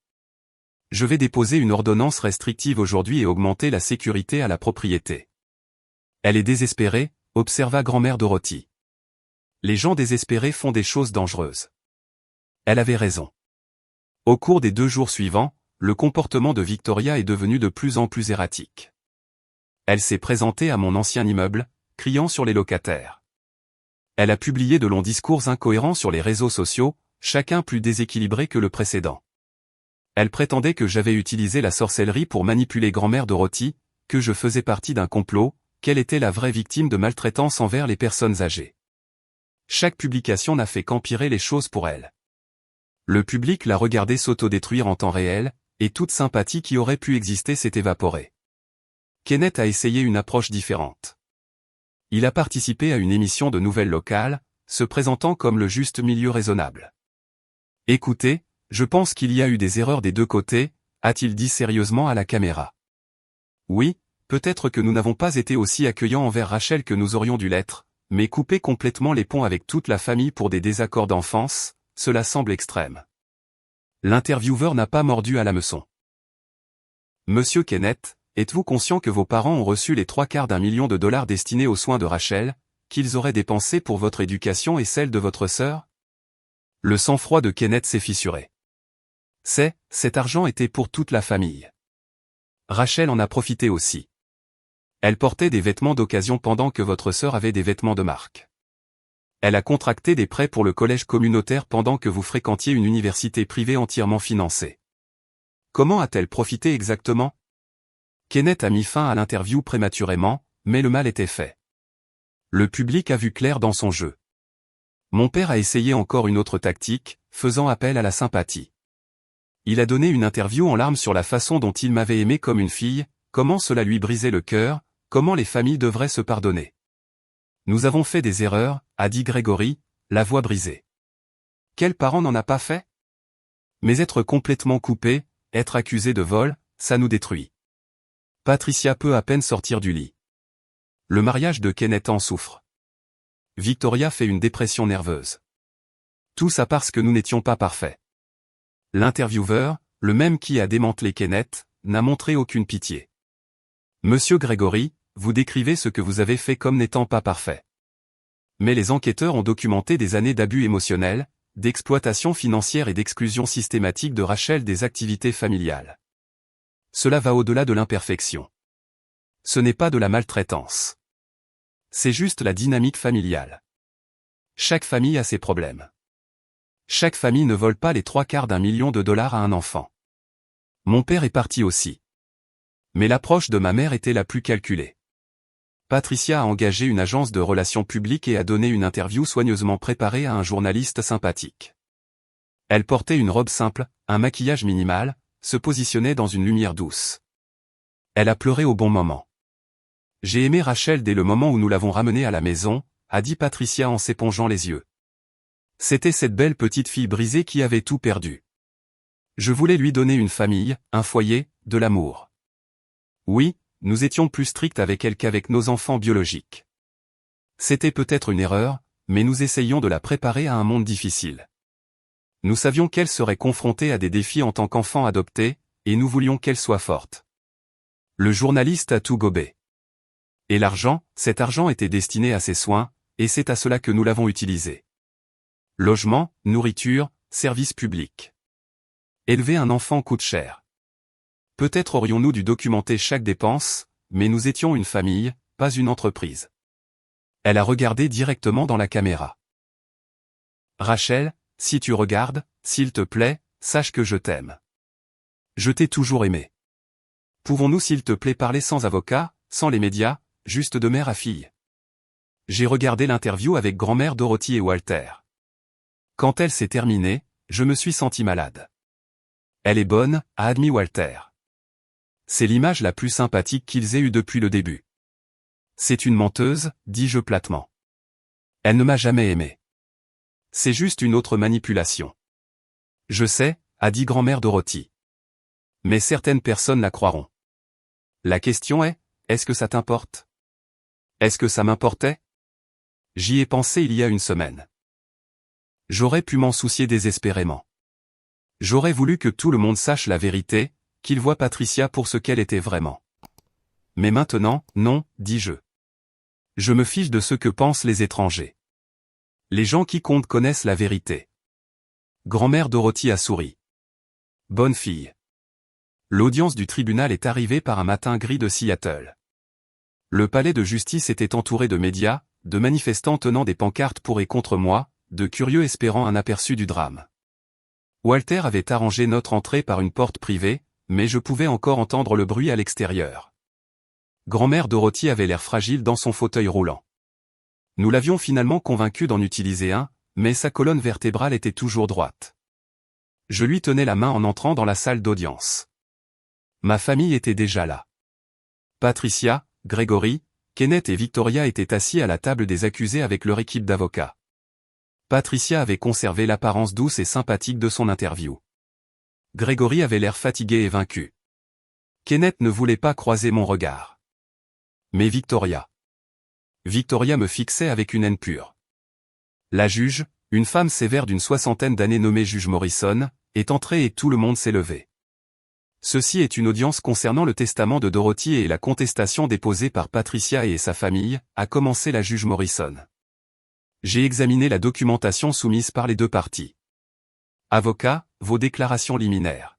Je vais déposer une ordonnance restrictive aujourd'hui et augmenter la sécurité à la propriété. Elle est désespérée, observa grand-mère Dorothy. Les gens désespérés font des choses dangereuses. Elle avait raison. Au cours des 2 jours suivants, le comportement de Victoria est devenu de plus en plus erratique. Elle s'est présentée à mon ancien immeuble, criant sur les locataires. Elle a publié de longs discours incohérents sur les réseaux sociaux, chacun plus déséquilibré que le précédent. Elle prétendait que j'avais utilisé la sorcellerie pour manipuler grand-mère Dorothy, que je faisais partie d'un complot, qu'elle était la vraie victime de maltraitance envers les personnes âgées. Chaque publication n'a fait qu'empirer les choses pour elle. Le public l'a regardée s'autodétruire en temps réel, et toute sympathie qui aurait pu exister s'est évaporée. Kenneth a essayé une approche différente. Il a participé à une émission de nouvelles locales, se présentant comme le juste milieu raisonnable. « Écoutez, je pense qu'il y a eu des erreurs des 2 côtés », a-t-il dit sérieusement à la caméra. Oui, peut-être que nous n'avons pas été aussi accueillants envers Rachel que nous aurions dû l'être, mais couper complètement les ponts avec toute la famille pour des désaccords d'enfance, cela semble extrême. L'intervieweur n'a pas mordu à l'hameçon. Monsieur Kenneth, êtes-vous conscient que vos parents ont reçu les 3/4 d'un million de dollars destinés aux soins de Rachel, qu'ils auraient dépensés pour votre éducation et celle de votre sœur? Le sang-froid de Kenneth s'est fissuré. Cet argent était pour toute la famille. Rachel en a profité aussi. Elle portait des vêtements d'occasion pendant que votre sœur avait des vêtements de marque. Elle a contracté des prêts pour le collège communautaire pendant que vous fréquentiez une université privée entièrement financée. Comment a-t-elle profité exactement? Kenneth a mis fin à l'interview prématurément, mais le mal était fait. Le public a vu clair dans son jeu. Mon père a essayé encore une autre tactique, faisant appel à la sympathie. Il a donné une interview en larmes sur la façon dont il m'avait aimé comme une fille, comment cela lui brisait le cœur, comment les familles devraient se pardonner. Nous avons fait des erreurs, a dit Grégory, la voix brisée. Quel parent n'en a pas fait? Mais être complètement coupé, être accusé de vol, ça nous détruit. Patricia peut à peine sortir du lit. Le mariage de Kenneth en souffre. Victoria fait une dépression nerveuse. Tout ça parce que nous n'étions pas parfaits. L'intervieweur, le même qui a démantelé Kenneth, n'a montré aucune pitié. Monsieur Grégory, vous décrivez ce que vous avez fait comme n'étant pas parfait. Mais les enquêteurs ont documenté des années d'abus émotionnels, d'exploitation financière et d'exclusion systématique de Rachel des activités familiales. Cela va au-delà de l'imperfection. Ce n'est pas de la maltraitance. C'est juste la dynamique familiale. Chaque famille a ses problèmes. Chaque famille ne vole pas les 3/4 d'un million de dollars à un enfant. Mon père est parti aussi. Mais l'approche de ma mère était la plus calculée. Patricia a engagé une agence de relations publiques et a donné une interview soigneusement préparée à un journaliste sympathique. Elle portait une robe simple, un maquillage minimal, se positionnait dans une lumière douce. Elle a pleuré au bon moment. J'ai aimé Rachel dès le moment où nous l'avons ramenée à la maison, a dit Patricia en s'épongeant les yeux. C'était cette belle petite fille brisée qui avait tout perdu. Je voulais lui donner une famille, un foyer, de l'amour. Oui, nous étions plus stricts avec elle qu'avec nos enfants biologiques. C'était peut-être une erreur, mais nous essayions de la préparer à un monde difficile. Nous savions qu'elle serait confrontée à des défis en tant qu'enfant adopté, et nous voulions qu'elle soit forte. Le journaliste a tout gobé. Et l'argent, cet argent était destiné à ses soins, et c'est à cela que nous l'avons utilisé. Logement, nourriture, services publics. Élever un enfant coûte cher. Peut-être aurions-nous dû documenter chaque dépense, mais nous étions une famille, pas une entreprise. Elle a regardé directement dans la caméra. Rachel, si tu regardes, s'il te plaît, sache que je t'aime. Je t'ai toujours aimé. Pouvons-nous s'il te plaît parler sans avocat, sans les médias, juste de mère à fille? J'ai regardé l'interview avec grand-mère Dorothy et Walter. Quand elle s'est terminée, je me suis senti malade. Elle est bonne, a admis Walter. C'est l'image la plus sympathique qu'ils aient eue depuis le début. C'est une menteuse, dis-je platement. Elle ne m'a jamais aimé. C'est juste une autre manipulation. Je sais, a dit grand-mère Dorothy. Mais certaines personnes la croiront. La question est-ce que ça t'importe? Est-ce que ça m'importait? J'y ai pensé il y a une semaine. J'aurais pu m'en soucier désespérément. J'aurais voulu que tout le monde sache la vérité, qu'il voie Patricia pour ce qu'elle était vraiment. Mais maintenant, non, dis-je. Je me fiche de ce que pensent les étrangers. Les gens qui comptent connaissent la vérité. Grand-mère Dorothy a souri. Bonne fille. L'audience du tribunal est arrivée par un matin gris de Seattle. Le palais de justice était entouré de médias, de manifestants tenant des pancartes pour et contre moi, de curieux espérant un aperçu du drame. Walter avait arrangé notre entrée par une porte privée, mais je pouvais encore entendre le bruit à l'extérieur. Grand-mère Dorothy avait l'air fragile dans son fauteuil roulant. Nous l'avions finalement convaincu d'en utiliser un, mais sa colonne vertébrale était toujours droite. Je lui tenais la main en entrant dans la salle d'audience. Ma famille était déjà là. Patricia, Gregory, Kenneth et Victoria étaient assis à la table des accusés avec leur équipe d'avocats. Patricia avait conservé l'apparence douce et sympathique de son interview. Gregory avait l'air fatigué et vaincu. Kenneth ne voulait pas croiser mon regard. Mais Victoria me fixait avec une haine pure. La juge, une femme sévère d'une 60aine d'années nommée juge Morrison, est entrée et tout le monde s'est levé. Ceci est une audience concernant le testament de Dorothy et la contestation déposée par Patricia et sa famille, a commencé la juge Morrison. J'ai examiné la documentation soumise par les deux parties. Avocat, vos déclarations liminaires.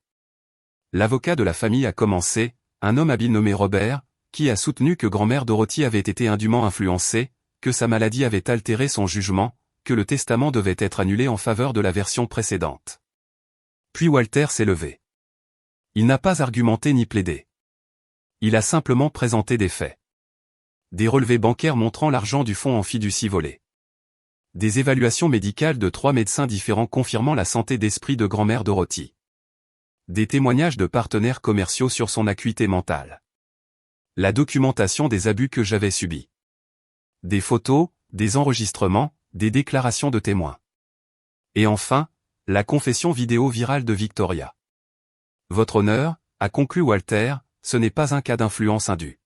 L'avocat de la famille a commencé, un homme habile nommé Robert, qui a soutenu que grand-mère Dorothy avait été indûment influencée, que sa maladie avait altéré son jugement, que le testament devait être annulé en faveur de la version précédente. Puis Walter s'est levé. Il n'a pas argumenté ni plaidé. Il a simplement présenté des faits. Des relevés bancaires montrant l'argent du fonds en fiducie volé. Des évaluations médicales de 3 médecins différents confirmant la santé d'esprit de grand-mère Dorothy. Des témoignages de partenaires commerciaux sur son acuité mentale. La documentation des abus que j'avais subis. Des photos, des enregistrements, des déclarations de témoins. Et enfin, la confession vidéo virale de Victoria. Votre honneur, a conclu Walter, ce n'est pas un cas d'influence indue.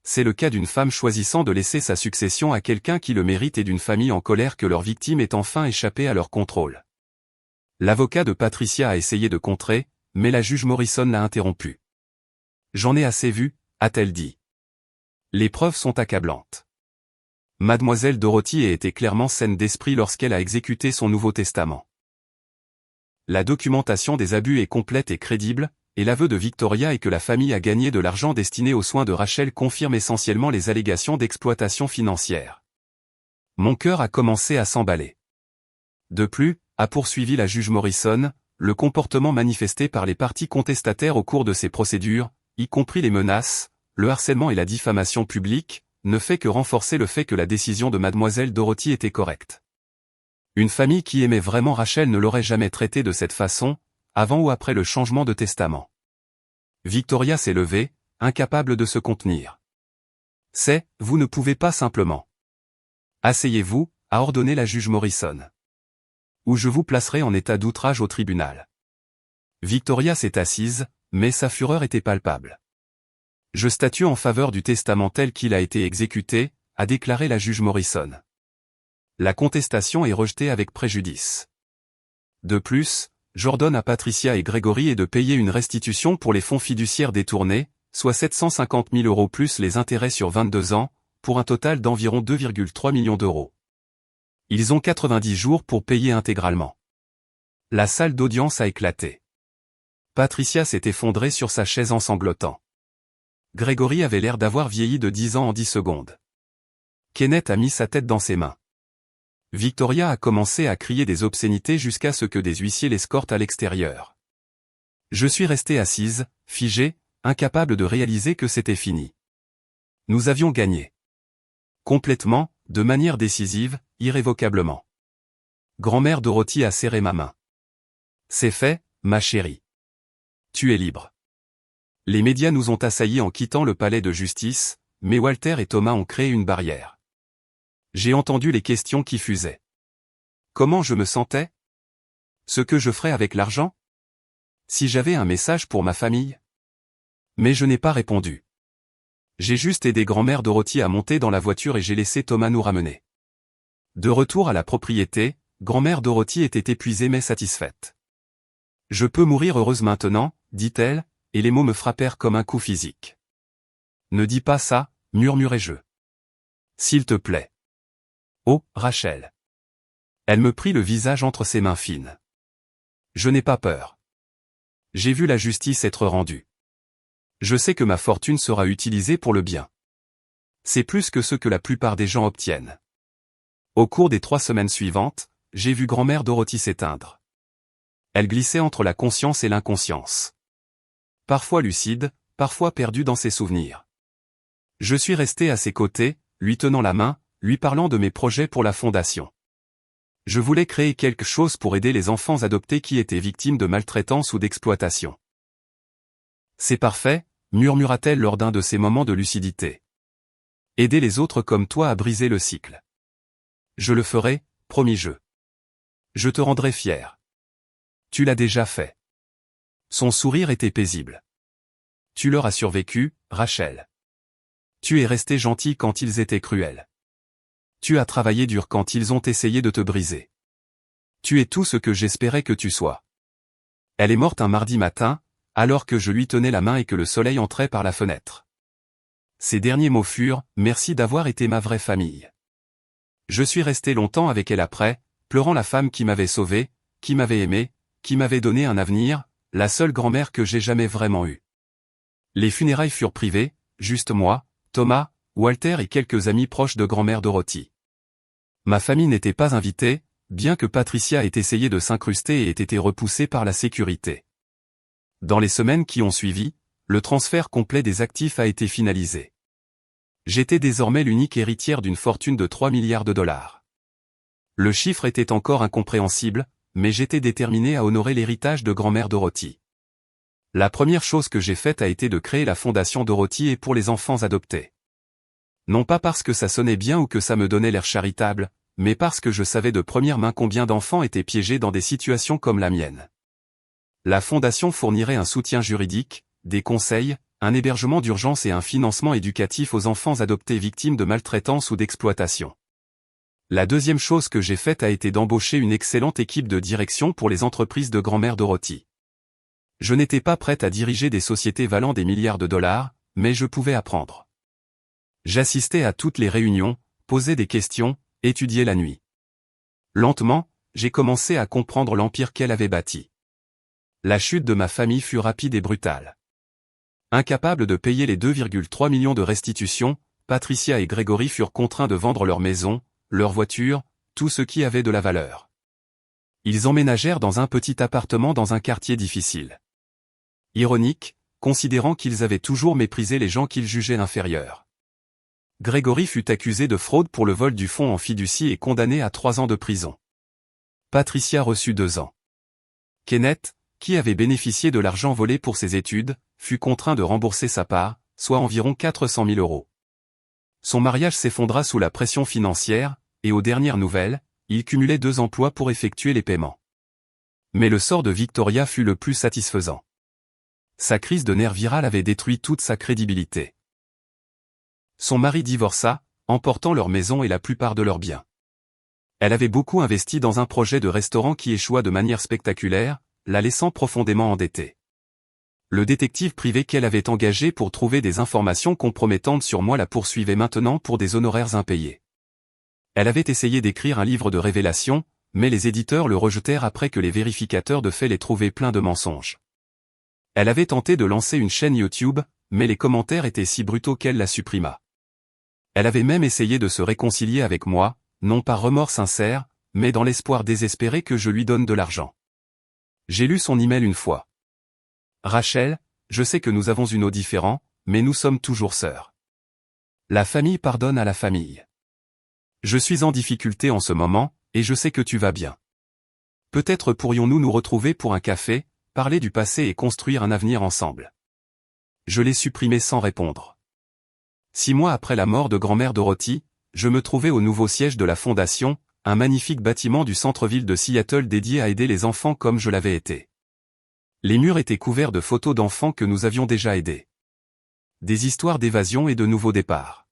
C'est le cas d'une femme choisissant de laisser sa succession à quelqu'un qui le mérite et d'une famille en colère que leur victime ait enfin échappé à leur contrôle. L'avocat de Patricia a essayé de contrer, mais la juge Morrison l'a interrompu. J'en ai assez vu, a-t-elle dit. Les preuves sont accablantes. Mademoiselle Dorothy a été clairement saine d'esprit lorsqu'elle a exécuté son Nouveau Testament. La documentation des abus est complète et crédible, et l'aveu de Victoria est que la famille a gagné de l'argent destiné aux soins de Rachel confirme essentiellement les allégations d'exploitation financière. Mon cœur a commencé à s'emballer. De plus, a poursuivi la juge Morrison, le comportement manifesté par les parties contestataires au cours de ces procédures, y compris les menaces, le harcèlement et la diffamation publique, ne fait que renforcer le fait que la décision de mademoiselle Dorothy était correcte. Une famille qui aimait vraiment Rachel ne l'aurait jamais traitée de cette façon, avant ou après le changement de testament. Victoria s'est levée, incapable de se contenir. Vous ne pouvez pas simplement. Asseyez-vous, a ordonné la juge Morrison. Ou je vous placerai en état d'outrage au tribunal. Victoria s'est assise, mais sa fureur était palpable. Je statue en faveur du testament tel qu'il a été exécuté, a déclaré la juge Morrison. La contestation est rejetée avec préjudice. De plus, j'ordonne à Patricia et Gregory de payer une restitution pour les fonds fiduciaires détournés, soit 750 000 € plus les intérêts sur 22 ans, pour un total d'environ 2,3 millions d'euros. Ils ont 90 jours pour payer intégralement. La salle d'audience a éclaté. Patricia s'est effondrée sur sa chaise en sanglotant. Gregory avait l'air d'avoir vieilli de 10 ans en 10 secondes. Kenneth a mis sa tête dans ses mains. Victoria a commencé à crier des obscénités jusqu'à ce que des huissiers l'escortent à l'extérieur. Je suis resté assise, figée, incapable de réaliser que c'était fini. Nous avions gagné. Complètement, de manière décisive, irrévocablement. Grand-mère Dorothy a serré ma main. C'est fait, ma chérie. Tu es libre. Les médias nous ont assaillis en quittant le palais de justice, mais Walter et Thomas ont créé une barrière. J'ai entendu les questions qui fusaient. Comment je me sentais? Ce que je ferais avec l'argent? Si j'avais un message pour ma famille? Mais je n'ai pas répondu. J'ai juste aidé grand-mère Dorothy à monter dans la voiture et j'ai laissé Thomas nous ramener. De retour à la propriété, grand-mère Dorothy était épuisée mais satisfaite. Je peux mourir heureuse maintenant, dit-elle, et les mots me frappèrent comme un coup physique. Ne dis pas ça, murmurai-je. S'il te plaît. Oh, Rachel. Elle me prit le visage entre ses mains fines. Je n'ai pas peur. J'ai vu la justice être rendue. Je sais que ma fortune sera utilisée pour le bien. C'est plus que ce que la plupart des gens obtiennent. Au cours des 3 semaines suivantes, j'ai vu grand-mère Dorothy s'éteindre. Elle glissait entre la conscience et l'inconscience. Parfois lucide, parfois perdue dans ses souvenirs. Je suis resté à ses côtés, lui tenant la main, lui parlant de mes projets pour la fondation. Je voulais créer quelque chose pour aider les enfants adoptés qui étaient victimes de maltraitance ou d'exploitation. C'est parfait, murmura-t-elle lors d'un de ces moments de lucidité. Aider les autres comme toi à briser le cycle. Je le ferai, promis-je. Je te rendrai fier. Tu l'as déjà fait. Son sourire était paisible. Tu leur as survécu, Rachel. Tu es resté gentil quand ils étaient cruels. Tu as travaillé dur quand ils ont essayé de te briser. Tu es tout ce que j'espérais que tu sois. Elle est morte un mardi matin, alors que je lui tenais la main et que le soleil entrait par la fenêtre. Ses derniers mots furent « Merci d'avoir été ma vraie famille ». Je suis resté longtemps avec elle après, pleurant la femme qui m'avait sauvé, qui m'avait aimé, qui m'avait donné un avenir, la seule grand-mère que j'ai jamais vraiment eue. Les funérailles furent privées, juste moi, Thomas, Walter et quelques amis proches de grand-mère Dorothy. Ma famille n'était pas invitée, bien que Patricia ait essayé de s'incruster et ait été repoussée par la sécurité. Dans les semaines qui ont suivi, le transfert complet des actifs a été finalisé. J'étais désormais l'unique héritière d'une fortune de 3 milliards de dollars. Le chiffre était encore incompréhensible, mais j'étais déterminé à honorer l'héritage de grand-mère Dorothy. La première chose que j'ai faite a été de créer la fondation Dorothy et pour les enfants adoptés. Non pas parce que ça sonnait bien ou que ça me donnait l'air charitable, mais parce que je savais de première main combien d'enfants étaient piégés dans des situations comme la mienne. La fondation fournirait un soutien juridique, des conseils, un hébergement d'urgence et un financement éducatif aux enfants adoptés victimes de maltraitance ou d'exploitation. La deuxième chose que j'ai faite a été d'embaucher une excellente équipe de direction pour les entreprises de grand-mère Dorothy. Je n'étais pas prête à diriger des sociétés valant des milliards de dollars, mais je pouvais apprendre. J'assistais à toutes les réunions, posais des questions, étudiais la nuit. Lentement, j'ai commencé à comprendre l'empire qu'elle avait bâti. La chute de ma famille fut rapide et brutale. Incapables de payer les 2,3 millions de restitution, Patricia et Gregory furent contraints de vendre leur maison, leur voiture, tout ce qui avait de la valeur. Ils emménagèrent dans un petit appartement dans un quartier difficile. Ironique, considérant qu'ils avaient toujours méprisé les gens qu'ils jugeaient inférieurs. Gregory fut accusé de fraude pour le vol du fonds en fiducie et condamné à 3 ans de prison. Patricia reçut 2 ans. Kenneth, qui avait bénéficié de l'argent volé pour ses études, fut contraint de rembourser sa part, soit environ 400 000 €. Son mariage s'effondra sous la pression financière, et aux dernières nouvelles, il cumulait 2 emplois pour effectuer les paiements. Mais le sort de Victoria fut le plus satisfaisant. Sa crise de nerfs virale avait détruit toute sa crédibilité. Son mari divorça, emportant leur maison et la plupart de leurs biens. Elle avait beaucoup investi dans un projet de restaurant qui échoua de manière spectaculaire, la laissant profondément endettée. Le détective privé qu'elle avait engagé pour trouver des informations compromettantes sur moi la poursuivait maintenant pour des honoraires impayés. Elle avait essayé d'écrire un livre de révélation, mais les éditeurs le rejetèrent après que les vérificateurs de faits les trouvaient pleins de mensonges. Elle avait tenté de lancer une chaîne YouTube, mais les commentaires étaient si brutaux qu'elle la supprima. Elle avait même essayé de se réconcilier avec moi, non par remords sincère, mais dans l'espoir désespéré que je lui donne de l'argent. J'ai lu son email une fois. Rachel, je sais que nous avons une eau différente, mais nous sommes toujours sœurs. La famille pardonne à la famille. Je suis en difficulté en ce moment, et je sais que tu vas bien. Peut-être pourrions-nous nous retrouver pour un café, parler du passé et construire un avenir ensemble. Je l'ai supprimé sans répondre. 6 mois après la mort de grand-mère Dorothy, je me trouvais au nouveau siège de la Fondation, un magnifique bâtiment du centre-ville de Seattle dédié à aider les enfants comme je l'avais été. Les murs étaient couverts de photos d'enfants que nous avions déjà aidés. Des histoires d'évasion et de nouveaux départs.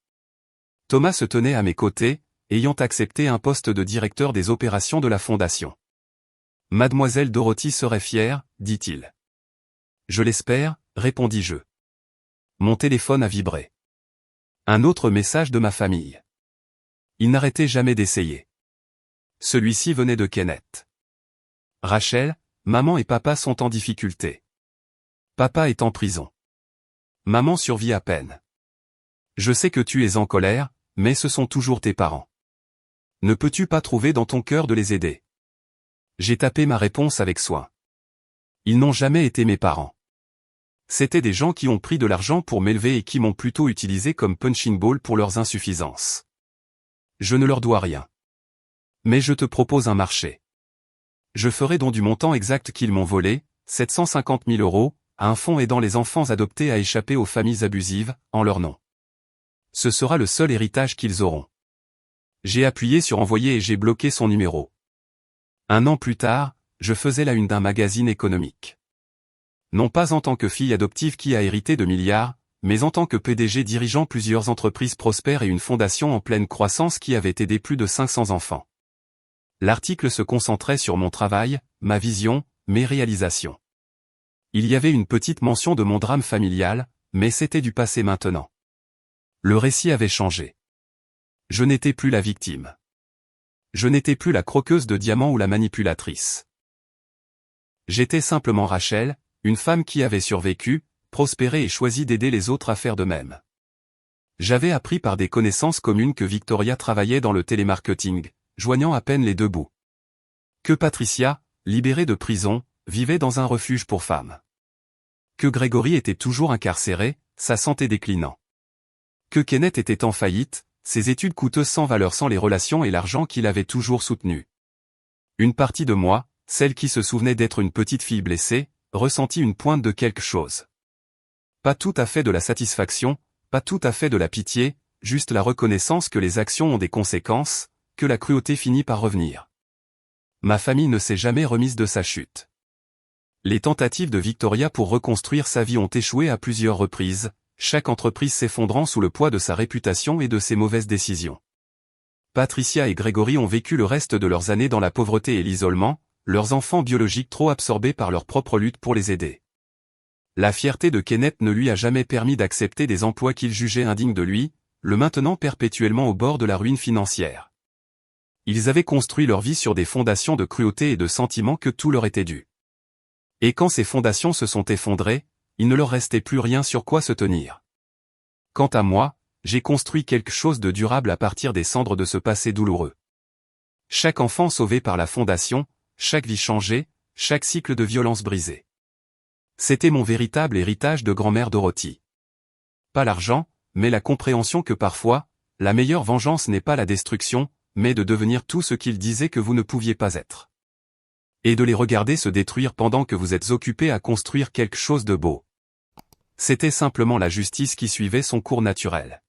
Thomas se tenait à mes côtés, ayant accepté un poste de directeur des opérations de la Fondation. Mademoiselle Dorothy serait fière, dit-il. Je l'espère, répondis-je. Mon téléphone a vibré. Un autre message de ma famille. Il n'arrêtait jamais d'essayer. Celui-ci venait de Kenneth. Rachel, maman et papa sont en difficulté. Papa est en prison. Maman survit à peine. Je sais que tu es en colère, mais ce sont toujours tes parents. Ne peux-tu pas trouver dans ton cœur de les aider? J'ai tapé ma réponse avec soin. Ils n'ont jamais été mes parents. C'étaient des gens qui ont pris de l'argent pour m'élever et qui m'ont plutôt utilisé comme punching ball pour leurs insuffisances. Je ne leur dois rien. Mais je te propose un marché. Je ferai don du montant exact qu'ils m'ont volé, 750 000 €, à un fonds aidant les enfants adoptés à échapper aux familles abusives, en leur nom. Ce sera le seul héritage qu'ils auront. J'ai appuyé sur envoyer et j'ai bloqué son numéro. 1 an plus tard, je faisais la une d'un magazine économique. Non pas en tant que fille adoptive qui a hérité de milliards, mais en tant que PDG dirigeant plusieurs entreprises prospères et une fondation en pleine croissance qui avait aidé plus de 500 enfants. L'article se concentrait sur mon travail, ma vision, mes réalisations. Il y avait une petite mention de mon drame familial, mais c'était du passé maintenant. Le récit avait changé. Je n'étais plus la victime. Je n'étais plus la croqueuse de diamants ou la manipulatrice. J'étais simplement Rachel, une femme qui avait survécu, prospéré et choisi d'aider les autres à faire de même. J'avais appris par des connaissances communes que Victoria travaillait dans le télémarketing, joignant à peine les deux bouts. Que Patricia, libérée de prison, vivait dans un refuge pour femmes. Que Grégory était toujours incarcéré, sa santé déclinant. Que Kenneth était en faillite, ses études coûteuses sans valeur sans les relations et l'argent qu'il avait toujours soutenu. Une partie de moi, celle qui se souvenait d'être une petite fille blessée, ressentit une pointe de quelque chose. Pas tout à fait de la satisfaction, pas tout à fait de la pitié, juste la reconnaissance que les actions ont des conséquences, que la cruauté finit par revenir. Ma famille ne s'est jamais remise de sa chute. Les tentatives de Victoria pour reconstruire sa vie ont échoué à plusieurs reprises, chaque entreprise s'effondrant sous le poids de sa réputation et de ses mauvaises décisions. Patricia et Grégory ont vécu le reste de leurs années dans la pauvreté et l'isolement, leurs enfants biologiques trop absorbés par leur propre lutte pour les aider. La fierté de Kenneth ne lui a jamais permis d'accepter des emplois qu'il jugeait indignes de lui, le maintenant perpétuellement au bord de la ruine financière. Ils avaient construit leur vie sur des fondations de cruauté et de sentiments que tout leur était dû. Et quand ces fondations se sont effondrées, il ne leur restait plus rien sur quoi se tenir. Quant à moi, j'ai construit quelque chose de durable à partir des cendres de ce passé douloureux. Chaque enfant sauvé par la fondation, chaque vie changée, chaque cycle de violence brisé. C'était mon véritable héritage de grand-mère Dorothy. Pas l'argent, mais la compréhension que parfois, la meilleure vengeance n'est pas la destruction, mais de devenir tout ce qu'ils disaient que vous ne pouviez pas être. Et de les regarder se détruire pendant que vous êtes occupé à construire quelque chose de beau. C'était simplement la justice qui suivait son cours naturel.